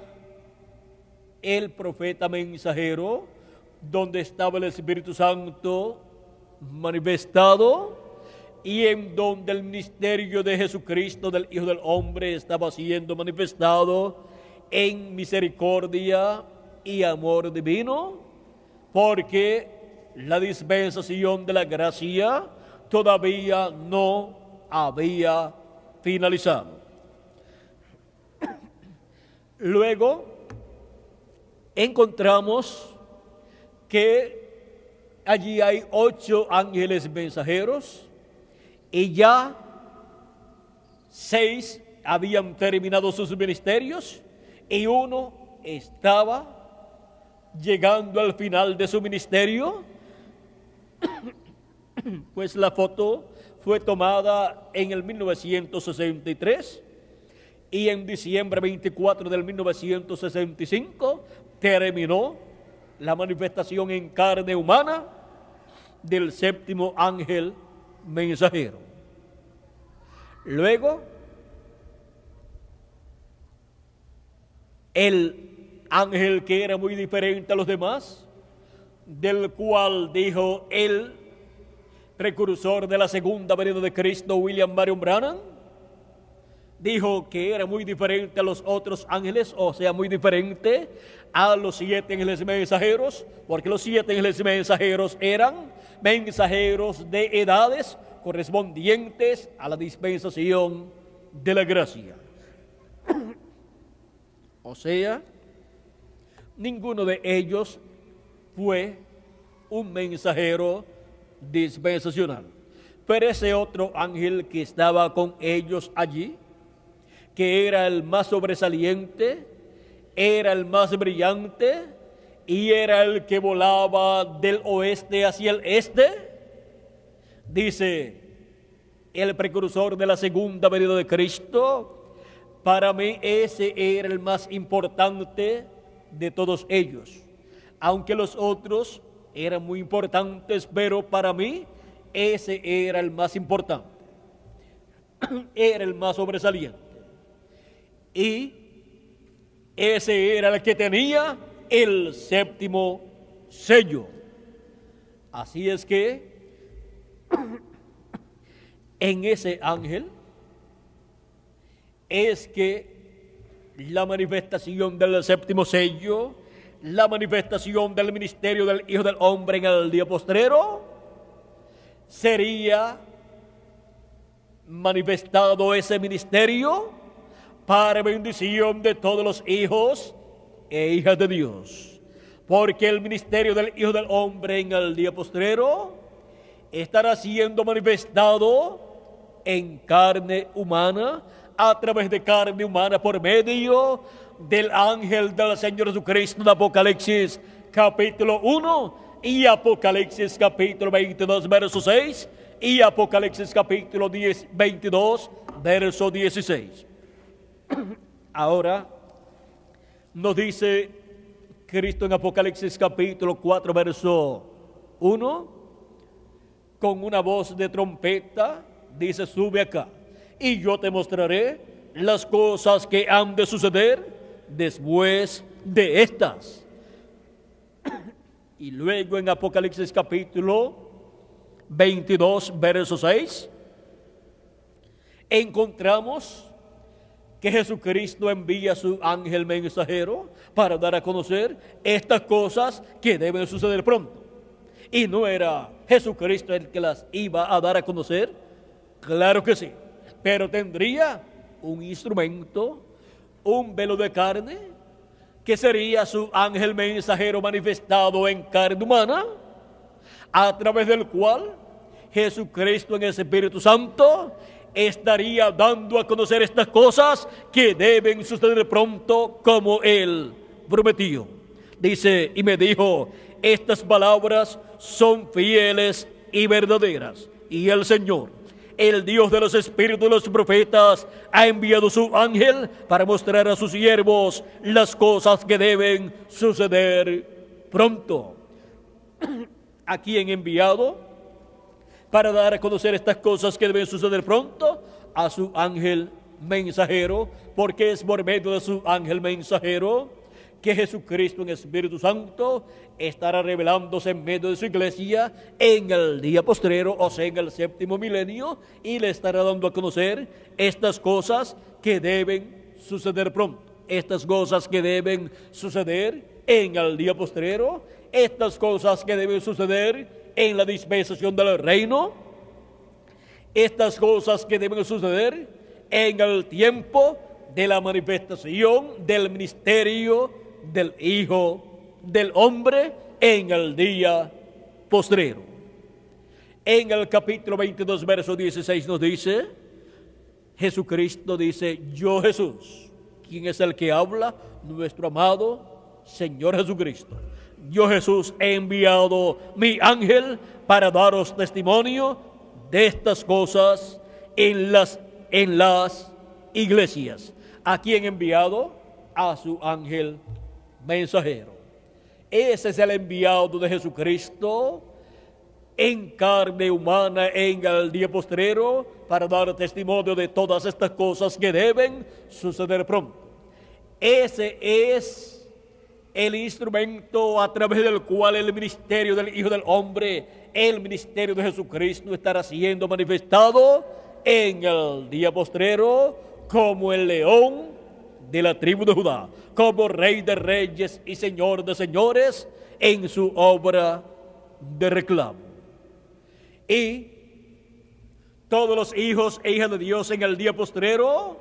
el profeta mensajero, donde estaba el Espíritu Santo manifestado, y en donde el ministerio de Jesucristo, del Hijo del Hombre, estaba siendo manifestado en misericordia y amor divino, porque la dispensación de la gracia todavía no había finalizado. Luego encontramos que allí hay 8 ángeles mensajeros, y ya 6 habían terminado sus ministerios y uno estaba llegando al final de su ministerio. Pues la foto fue tomada en el 1963 y en diciembre 24 del 1965 terminó la manifestación en carne humana del 7º ángel mensajero. Luego, el ángel que era muy diferente a los demás, del cual dijo el precursor de la segunda venida de Cristo, William Marion Branham, dijo que era muy diferente a los otros ángeles, o sea, muy diferente a los 7 ángeles mensajeros, porque los 7 ángeles mensajeros eran mensajeros de edades correspondientes a la dispensación de la gracia. O sea, ninguno de ellos fue un mensajero dispensacional. Pero ese otro ángel que estaba con ellos allí, que era el más sobresaliente, era el más brillante y era el que volaba del oeste hacia el este, dice el precursor de la segunda venida de Cristo, para mí ese era el más importante de todos ellos, aunque los otros eran muy importantes, pero para mí ese era el más importante, era el más sobresaliente, y ese era el que tenía el 7º sello. Así es que en ese ángel es que la manifestación del 7º sello, la manifestación del ministerio del Hijo del Hombre en el día postrero, sería manifestado ese ministerio para bendición de todos los hijos e hijas de Dios. Porque el ministerio del Hijo del Hombre en el día postrero estará siendo manifestado en carne humana, a través de carne humana, por medio del ángel del Señor Jesucristo de Apocalipsis capítulo 1 y Apocalipsis capítulo 22 verso 6 y Apocalipsis capítulo 22 verso 16. Ahora nos dice Cristo en Apocalipsis capítulo 4 verso 1, con una voz de trompeta, dice: sube acá y yo te mostraré las cosas que han de suceder después de estas. Y luego en Apocalipsis capítulo 22 verso 6 encontramos que Jesucristo envía a su ángel mensajero para dar a conocer estas cosas que deben suceder pronto. Y no era Jesucristo el que las iba a dar a conocer, claro que sí, pero tendría un instrumento un velo de carne, que sería su ángel mensajero manifestado en carne humana, a través del cual Jesucristo en el Espíritu Santo estaría dando a conocer estas cosas que deben suceder pronto como Él prometió. Dice, y me dijo, estas palabras son fieles y verdaderas. Y el Señor, el Dios de los espíritus de los profetas, ha enviado su ángel para mostrar a sus siervos las cosas que deben suceder pronto. ¿A quién enviado para dar a conocer estas cosas que deben suceder pronto? A su ángel mensajero, porque es por medio de su ángel mensajero que Jesucristo en Espíritu Santo estará revelándose en medio de su iglesia en el día postrero, o sea, en el séptimo milenio, y le estará dando a conocer estas cosas que deben suceder pronto, estas cosas que deben suceder en el día postrero, estas cosas que deben suceder en la dispensación del reino, estas cosas que deben suceder en el tiempo de la manifestación del ministerio del Hijo del Hombre en el día postrero. En el capítulo 22, verso 16 nos dice, Jesucristo dice, yo Jesús, ¿quién es el que habla? Nuestro amado Señor Jesucristo. Yo Jesús he enviado mi ángel para daros testimonio de estas cosas en las iglesias. ¿A quién he enviado? A su ángel mensajero. Ese es el enviado de Jesucristo en carne humana en el día postrero para dar testimonio de todas estas cosas que deben suceder pronto. Ese es el instrumento a través del cual el ministerio del Hijo del Hombre, el ministerio de Jesucristo, estará siendo manifestado en el día postrero como el león de la tribu de Judá, como Rey de Reyes y Señor de Señores en su obra de reclamo. Y todos los hijos e hijas de Dios en el día postrero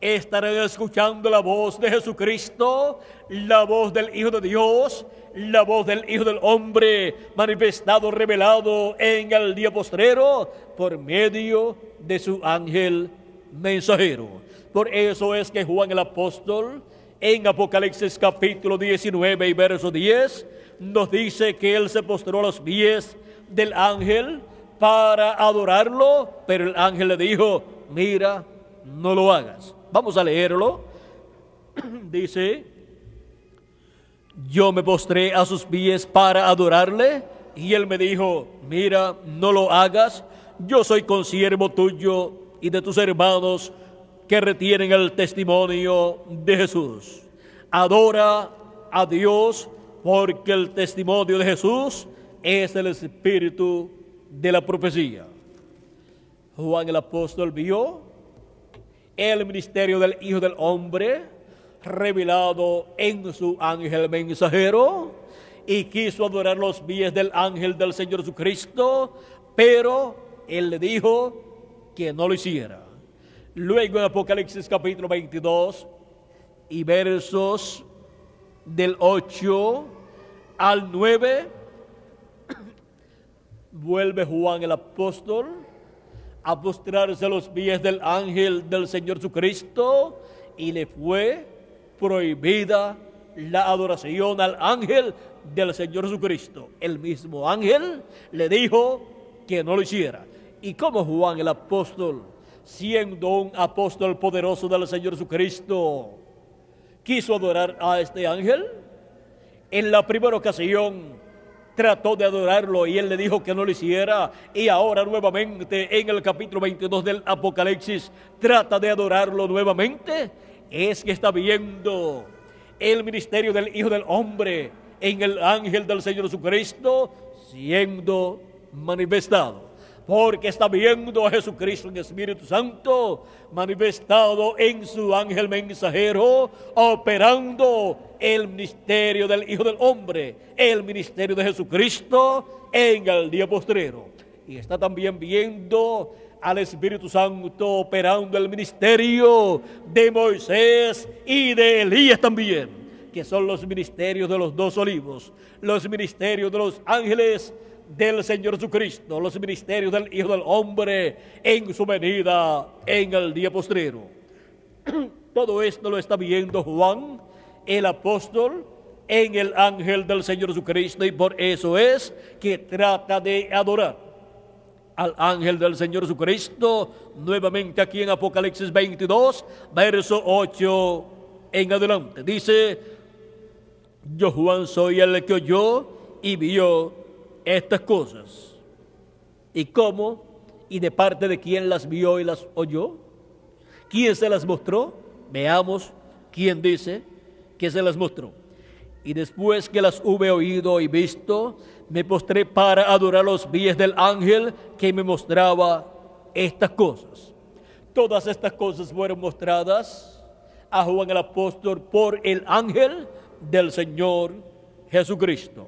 estarán escuchando la voz de Jesucristo, la voz del Hijo de Dios, la voz del Hijo del Hombre manifestado, revelado en el día postrero por medio de su ángel mensajero. Por eso es que Juan el apóstol en Apocalipsis capítulo 19 y verso 10 nos dice que él se postró a los pies del ángel para adorarlo, pero el ángel le dijo, mira, no lo hagas. Vamos a leerlo. Dice, yo me postré a sus pies para adorarle, y él me dijo, mira, no lo hagas, yo soy consiervo tuyo y de tus hermanos que retienen el testimonio de Jesús. Adora a Dios, porque el testimonio de Jesús es el espíritu de la profecía. Juan el apóstol vio el ministerio del Hijo del Hombre revelado en su ángel mensajero y quiso adorar los pies del ángel del Señor Jesucristo, pero él le dijo que no lo hiciera. Luego en Apocalipsis capítulo 22 y versos del 8 al 9, vuelve Juan el apóstol a postrarse a los pies del ángel del Señor Jesucristo y le fue prohibida la adoración al ángel del Señor Jesucristo. El mismo ángel le dijo que no lo hiciera. Y como Juan el apóstol, siendo un apóstol poderoso del Señor Jesucristo, quiso adorar a este ángel, en la primera ocasión trató de adorarlo y él le dijo que no lo hiciera, y ahora nuevamente en el capítulo 22 del Apocalipsis trata de adorarlo nuevamente. Es que está viendo el ministerio del Hijo del Hombre en el ángel del Señor Jesucristo siendo manifestado, porque está viendo a Jesucristo en Espíritu Santo manifestado en su ángel mensajero, operando el ministerio del Hijo del Hombre, el ministerio de Jesucristo en el día postrero. y está también viendo al Espíritu Santo operando el ministerio de Moisés y de Elías también, que son los ministerios de los dos olivos, los ministerios de los ángeles del Señor Jesucristo, los ministerios del Hijo del Hombre en su venida en el día postrero. Todo esto lo está viendo Juan, el apóstol, en el ángel del Señor Jesucristo, y por eso es que trata de adorar al ángel del Señor Jesucristo, nuevamente aquí en Apocalipsis 22, verso 8 en adelante. Dice: yo, Juan, soy el que oyó y vio estas cosas. ¿Y cómo? ¿Y de parte de quién las vio y las oyó? ¿Quién se las mostró? Veamos quién dice que se las mostró. Y después que las hube oído y visto, me postré para adorar los pies del ángel que me mostraba estas cosas. Todas estas cosas fueron mostradas a Juan el apóstol por el ángel del Señor Jesucristo.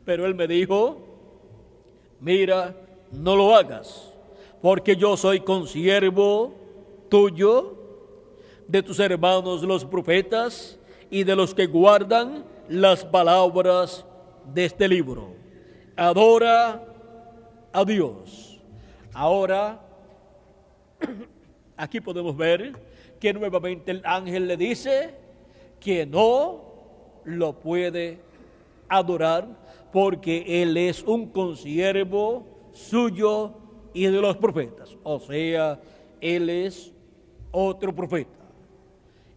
Pero él me dijo: mira, no lo hagas, porque yo soy consiervo tuyo, de tus hermanos los profetas, y de los que guardan las palabras de este libro. Adora a Dios. Ahora, aquí podemos ver que nuevamente el ángel le dice que no lo puede adorar porque él es un consiervo suyo y de los profetas. O sea, él es otro profeta.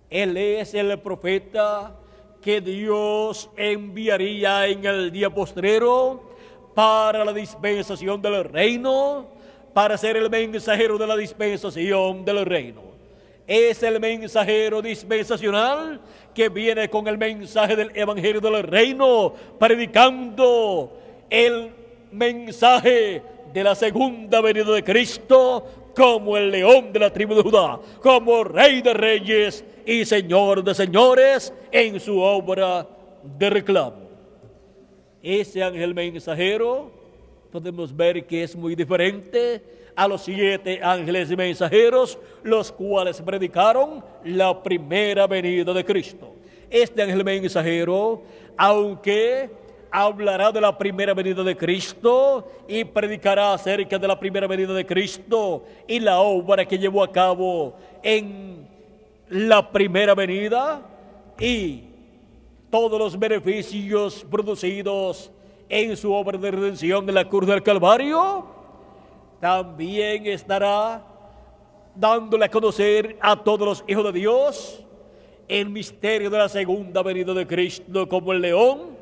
Él es el profeta que Dios enviaría en el día postrero para la dispensación del reino, para ser el mensajero de la dispensación del reino. Es el mensajero dispensacional que viene con el mensaje del evangelio del reino, predicando el mensaje de la segunda venida de Cristo como el león de la tribu de Judá, como rey de reyes y señor de señores en su obra de reclamo. Ese ángel mensajero podemos ver que es muy diferente a los 7 ángeles mensajeros, los cuales predicaron la primera venida de Cristo. Este ángel mensajero, aunque hablará de la primera venida de Cristo y predicará acerca de la primera venida de Cristo y la obra que llevó a cabo en la primera venida y todos los beneficios producidos en su obra de redención en la cruz del Calvario, también estará dándole a conocer a todos los hijos de Dios el misterio de la segunda venida de Cristo como el león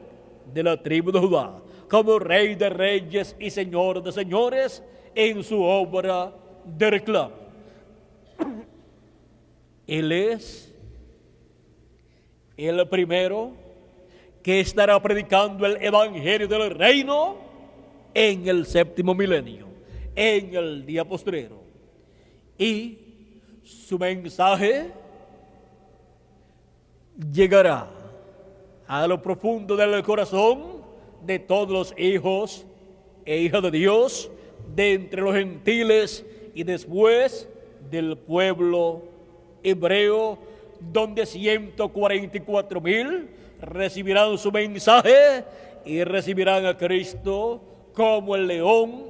de la tribu de Judá, como rey de reyes y señor de señores en su obra de reclamo. Él es el primero que estará predicando el evangelio del reino en el 7º milenio, en el día postrero. Y su mensaje llegará a lo profundo del corazón de todos los hijos e hijas de Dios, de entre los gentiles y después del pueblo hebreo, donde 144,000 recibirán su mensaje y recibirán a Cristo como el león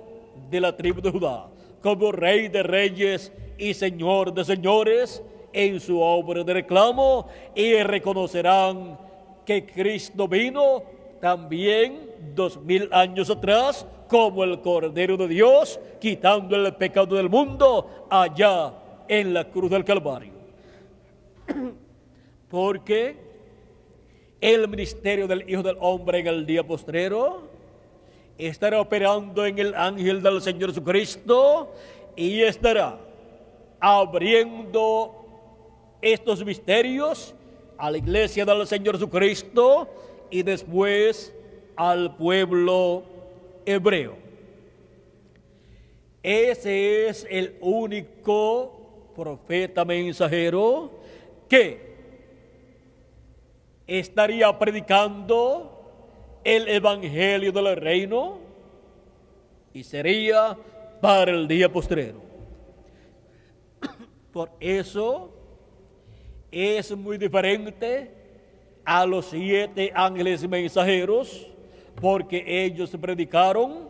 de la tribu de Judá, como rey de reyes y señor de señores en su obra de reclamo, y reconocerán que Cristo vino también 2000 años atrás como el Cordero de Dios, quitando el pecado del mundo allá en la cruz del Calvario. Porque el ministerio del Hijo del Hombre en el día postrero estará operando en el ángel del Señor Jesucristo y estará abriendo estos misterios a la iglesia del Señor Jesucristo y después al pueblo hebreo. Ese es el único profeta mensajero que estaría predicando el evangelio del reino y sería para el día postrero. Por eso es muy diferente a los 7 ángeles mensajeros, porque ellos predicaron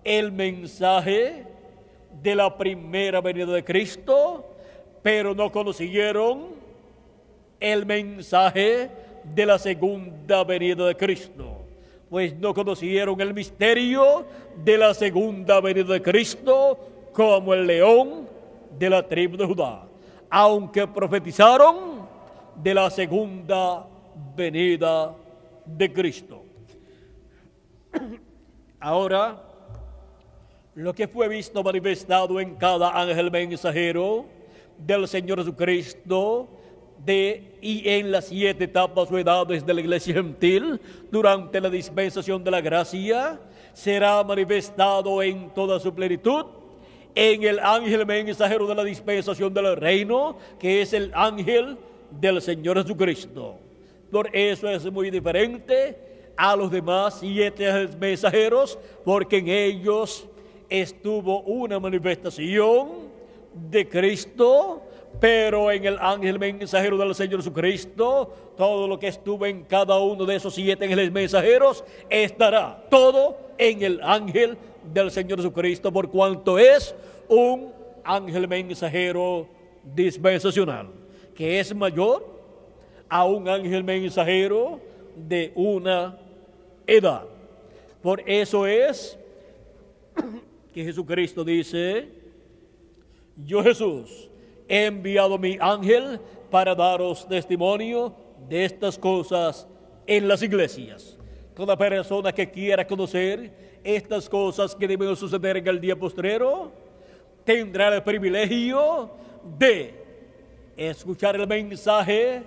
el mensaje de la primera venida de Cristo, pero no conocieron el mensaje de la segunda venida de Cristo, pues no conocieron el misterio de la segunda venida de Cristo como el león de la tribu de Judá, aunque profetizaron de la segunda venida de Cristo. Ahora, lo que fue visto manifestado en cada ángel mensajero del Señor Jesucristo y en las 7 etapas o edades de la iglesia gentil durante la dispensación de la gracia, será manifestado en toda su plenitud en el ángel mensajero de la dispensación del reino, que es el ángel del Señor Jesucristo. Por eso es muy diferente a los demás 7 mensajeros, porque en ellos estuvo una manifestación de Cristo, pero en el ángel mensajero del Señor Jesucristo, todo lo que estuvo en cada uno de esos 7 ángeles mensajeros estará todo en el ángel del Señor Jesucristo, por cuanto es un ángel mensajero dispensacional, que es mayor a un ángel mensajero de una edad. Por eso es que Jesucristo dice: yo, Jesús, he enviado mi ángel para daros testimonio de estas cosas en las iglesias. Toda persona que quiera conocer estas cosas que deben suceder en el día postrero tendrá el privilegio de escuchar el mensaje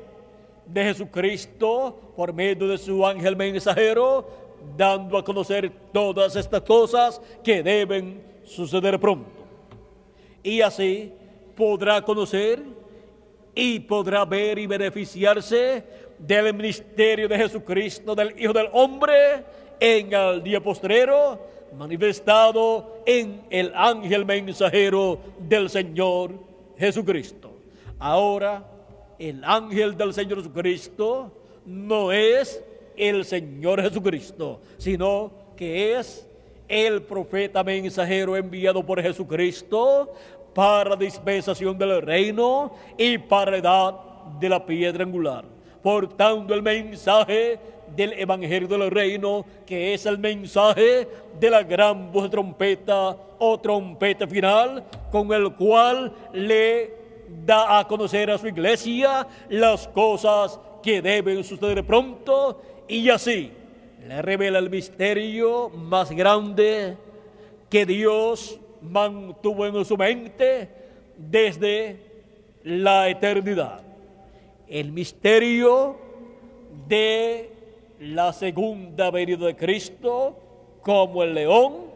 de Jesucristo por medio de su ángel mensajero, dando a conocer todas estas cosas que deben suceder pronto. Y así podrá conocer y podrá ver y beneficiarse del ministerio de Jesucristo, del Hijo del Hombre, en el día postrero, manifestado en el ángel mensajero del Señor Jesucristo. Ahora, el ángel del Señor Jesucristo no es el Señor Jesucristo, sino que es el profeta mensajero enviado por Jesucristo para la dispensación del reino y para la edad de la piedra angular, portando el mensaje del evangelio del reino, que es el mensaje de la gran voz de trompeta o trompeta final, con el cual le da a conocer a su iglesia las cosas que deben suceder pronto, y así le revela el misterio más grande que Dios mantuvo en su mente desde la eternidad: el misterio de la segunda venida de Cristo como el león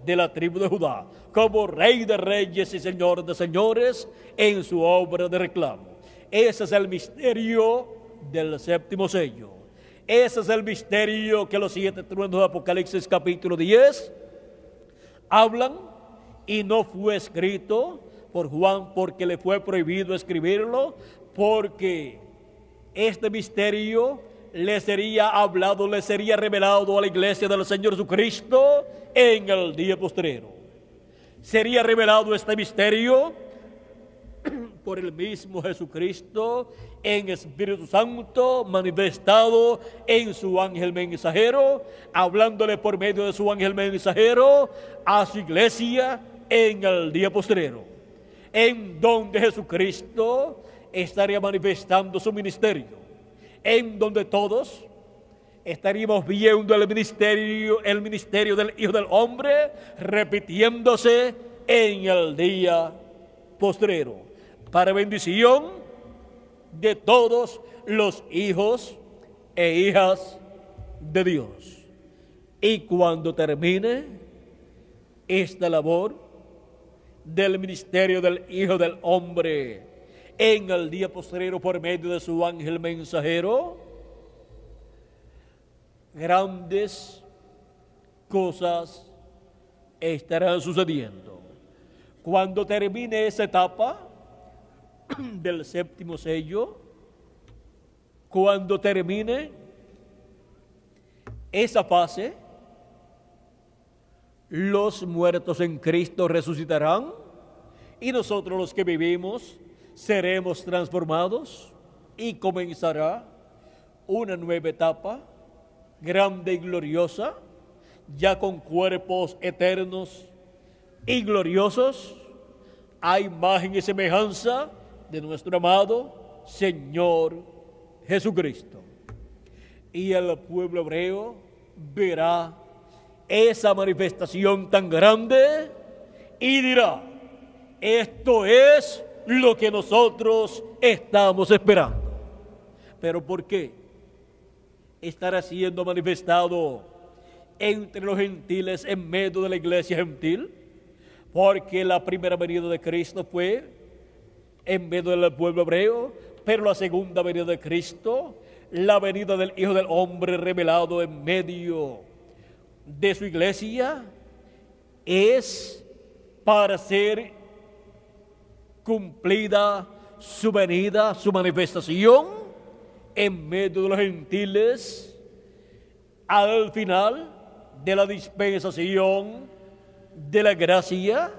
de la tribu de Judá, como Rey de reyes y Señor de señores en su obra de reclamo. Ese es el misterio del séptimo sello. Ese es el misterio que los 7 truenos de Apocalipsis capítulo 10 hablan, y no fue escrito por Juan porque le fue prohibido escribirlo, porque este misterio le sería hablado, le sería revelado a la iglesia del Señor Jesucristo en el día postrero. Sería revelado este misterio por el mismo Jesucristo en Espíritu Santo, manifestado en su ángel mensajero, hablándole por medio de su ángel mensajero a su iglesia en el día postrero, en donde Jesucristo estaría manifestando su ministerio, en donde todos estaríamos viendo el ministerio del Hijo del Hombre repitiéndose en el día postrero, para bendición de todos los hijos e hijas de Dios. Y cuando termine esta labor del ministerio del Hijo del Hombre en el día postrero por medio de su ángel mensajero, grandes cosas estarán sucediendo. Cuando termine esa etapa del séptimo sello, cuando termine esa fase, los muertos en Cristo resucitarán y nosotros los que vivimos seremos transformados y comenzará una nueva etapa grande y gloriosa, ya con cuerpos eternos y gloriosos, a imagen y semejanza de nuestro amado Señor Jesucristo. Y el pueblo hebreo verá esa manifestación tan grande y dirá: esto es lo que nosotros estamos esperando. ¿Pero por qué estará siendo manifestado entre los gentiles en medio de la iglesia gentil? Porque la primera venida de Cristo fue en medio del pueblo hebreo, pero la segunda venida de Cristo, la venida del Hijo del Hombre revelado en medio de su iglesia, es para ser cumplida su venida, su manifestación en medio de los gentiles al final de la dispensación de la gracia,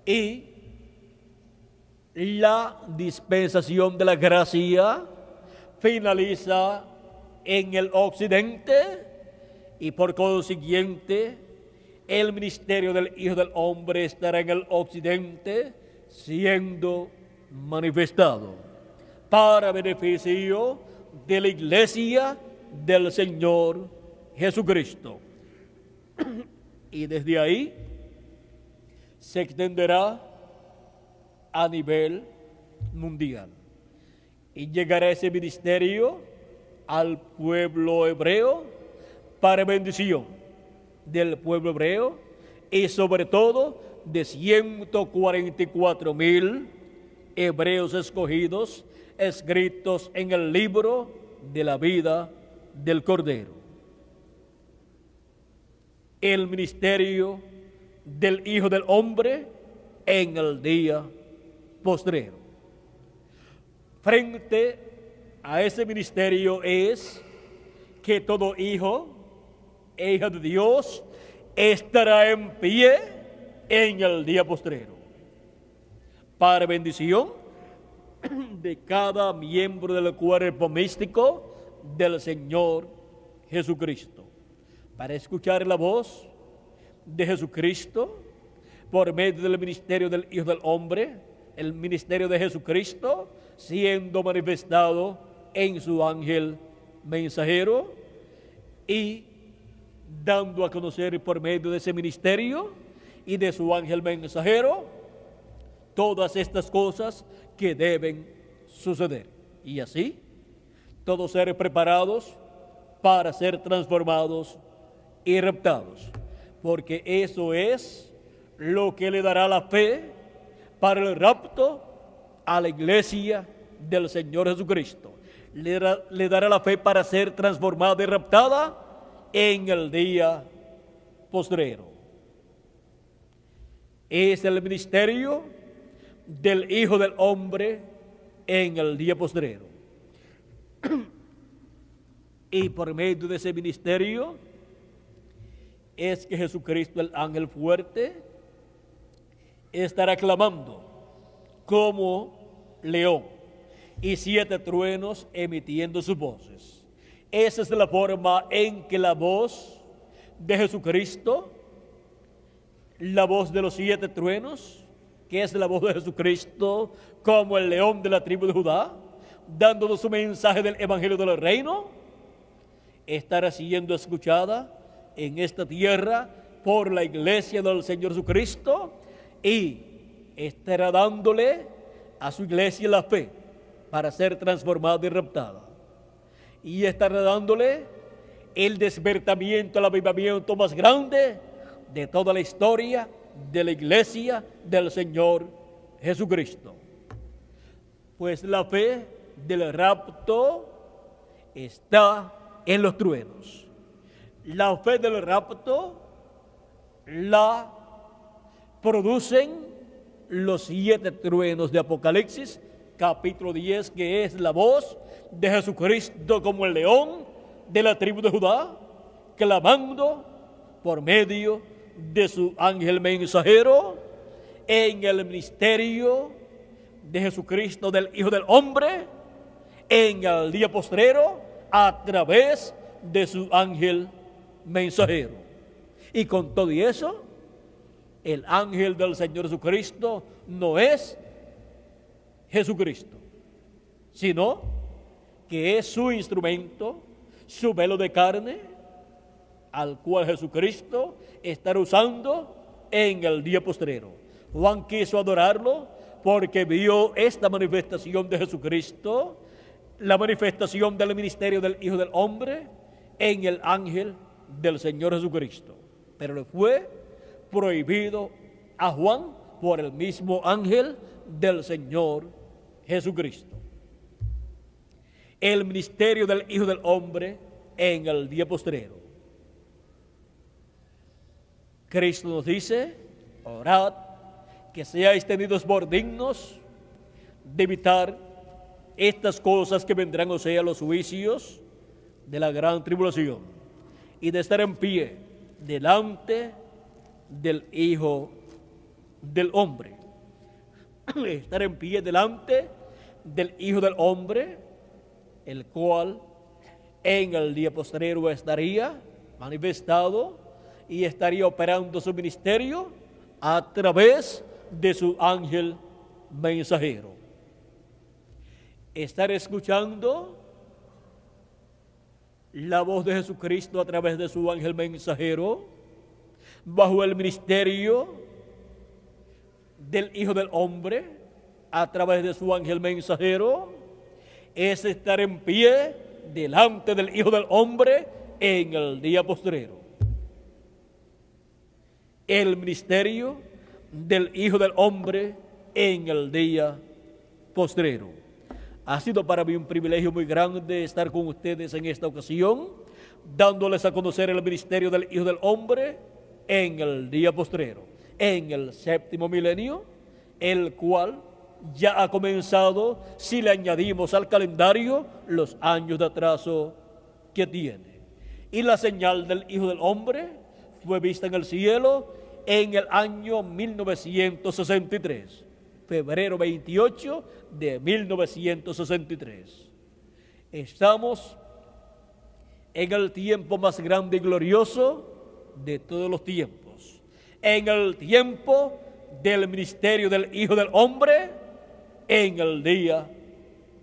y la dispensación de la gracia finaliza en el occidente y por consiguiente el ministerio del Hijo del Hombre estará en el occidente siendo manifestado para beneficio de la iglesia del Señor Jesucristo. Y desde ahí se extenderá a nivel mundial y llegará ese ministerio al pueblo hebreo para bendición del pueblo hebreo y sobre todo de 144,000 hebreos escogidos, escritos en el libro de la vida del Cordero. El ministerio del Hijo del Hombre en el día postrero. Frente a ese ministerio es que todo hijo e hija de Dios estará en pie en el día postrero, para bendición de cada miembro del cuerpo místico del Señor Jesucristo, para escuchar la voz de Jesucristo por medio del ministerio del Hijo del Hombre, el ministerio de Jesucristo siendo manifestado en su ángel mensajero y dando a conocer por medio de ese ministerio y de su ángel mensajero todas estas cosas que deben suceder. Y así, todos ser preparados para ser transformados y raptados, porque eso es lo que le dará la fe para el rapto a la iglesia del Señor Jesucristo. Le dará la fe para ser transformada y raptada en el día postrero. Es el ministerio del Hijo del Hombre en el día postrero. Y por medio de ese ministerio es que Jesucristo, el ángel fuerte, estará clamando como león y 7 truenos emitiendo sus voces. Esa es la forma en que la voz de Jesucristo, la voz de los 7 truenos, que es la voz de Jesucristo como el león de la tribu de Judá, dándonos su mensaje del evangelio del reino, estará siendo escuchada en esta tierra por la iglesia del Señor Jesucristo y estará dándole a su iglesia la fe para ser transformada y raptada. Y estará dándole el despertamiento, el avivamiento más grande de toda la historia de la iglesia del Señor Jesucristo. Pues la fe del rapto está en los truenos. La fe del rapto la producen los 7 truenos de Apocalipsis, capítulo 10, que es la voz de Jesucristo como el león de la tribu de Judá, clamando por medio de su ángel mensajero en el ministerio de Jesucristo, del Hijo del Hombre, en el día postrero, a través de su ángel mensajero. Y con todo y eso, el ángel del Señor Jesucristo no es Jesucristo, sino que es su instrumento, su velo de carne, al cual Jesucristo estará usando en el día postrero. Juan quiso adorarlo porque vio esta manifestación de Jesucristo, la manifestación del ministerio del Hijo del Hombre en el ángel del Señor Jesucristo. Pero le fue prohibido a Juan por el mismo ángel del Señor Jesucristo. El ministerio del Hijo del Hombre en el día postrero. Cristo nos dice: orad que seáis tenidos por dignos de evitar estas cosas que vendrán, o sea, los juicios de la gran tribulación, y de estar en pie delante del Hijo del Hombre. Estar en pie delante del Hijo del Hombre, el cual en el día postrero estaría manifestado y estaría operando su ministerio a través de su ángel mensajero. Estar escuchando la voz de Jesucristo a través de su ángel mensajero, bajo el ministerio del Hijo del Hombre a través de su ángel mensajero, es estar en pie delante del Hijo del Hombre en el día postrero. El ministerio del Hijo del Hombre en el día postrero. Ha sido para mí un privilegio muy grande estar con ustedes en esta ocasión, dándoles a conocer el ministerio del Hijo del Hombre en el día postrero, en el 7º milenio, el cual ya ha comenzado si le añadimos al calendario los años de atraso que tiene. Y la señal del Hijo del Hombre fue vista en el cielo en el año 1963, febrero 28 de 1963. Estamos en el tiempo más grande y glorioso de todos los tiempos, en el tiempo del ministerio del Hijo del Hombre en el día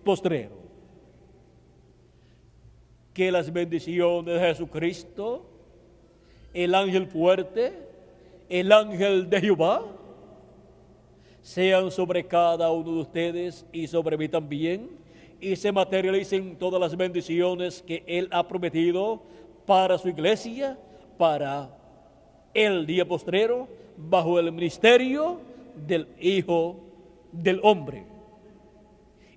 postrero. Que las bendiciones de Jesucristo, el ángel fuerte, el ángel de Jehová, sean sobre cada uno de ustedes y sobre mí también, y se materialicen todas las bendiciones que Él ha prometido para su iglesia, para el día postrero, bajo el ministerio del Hijo del Hombre.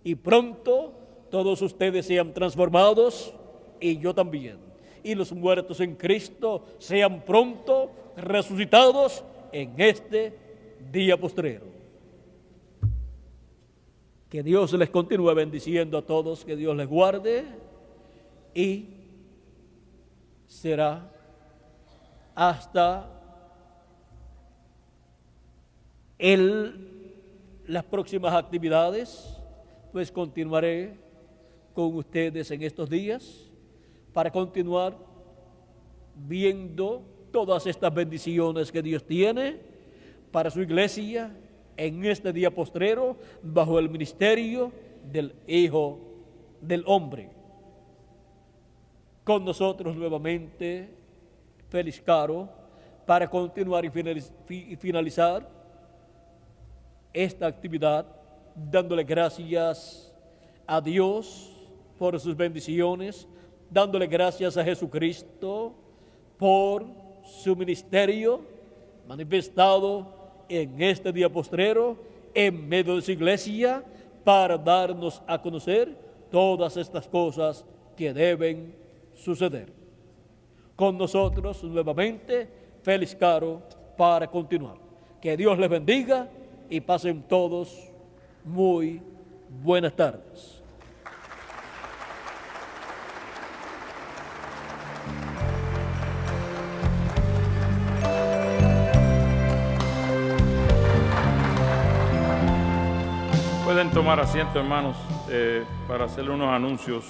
Y pronto todos ustedes sean transformados, y yo también, y los muertos en Cristo sean pronto resucitados en este día postrero. Que Dios les continúe bendiciendo a todos, que Dios les guarde, y será hasta las próximas actividades, pues continuaré con ustedes en estos días para continuar viendo todas estas bendiciones que Dios tiene para su iglesia en este día postrero, bajo el ministerio del Hijo del Hombre. Con nosotros nuevamente Félix Caro para continuar y finalizar esta actividad, dándole gracias a Dios por sus bendiciones, dándole gracias a Jesucristo por su ministerio manifestado en este día postrero, en medio de su iglesia, para darnos a conocer todas estas cosas que deben suceder. Con nosotros nuevamente Félix Caro para continuar. Que Dios les bendiga y pasen todos muy buenas tardes. Pueden tomar asiento, hermanos, para hacerle unos anuncios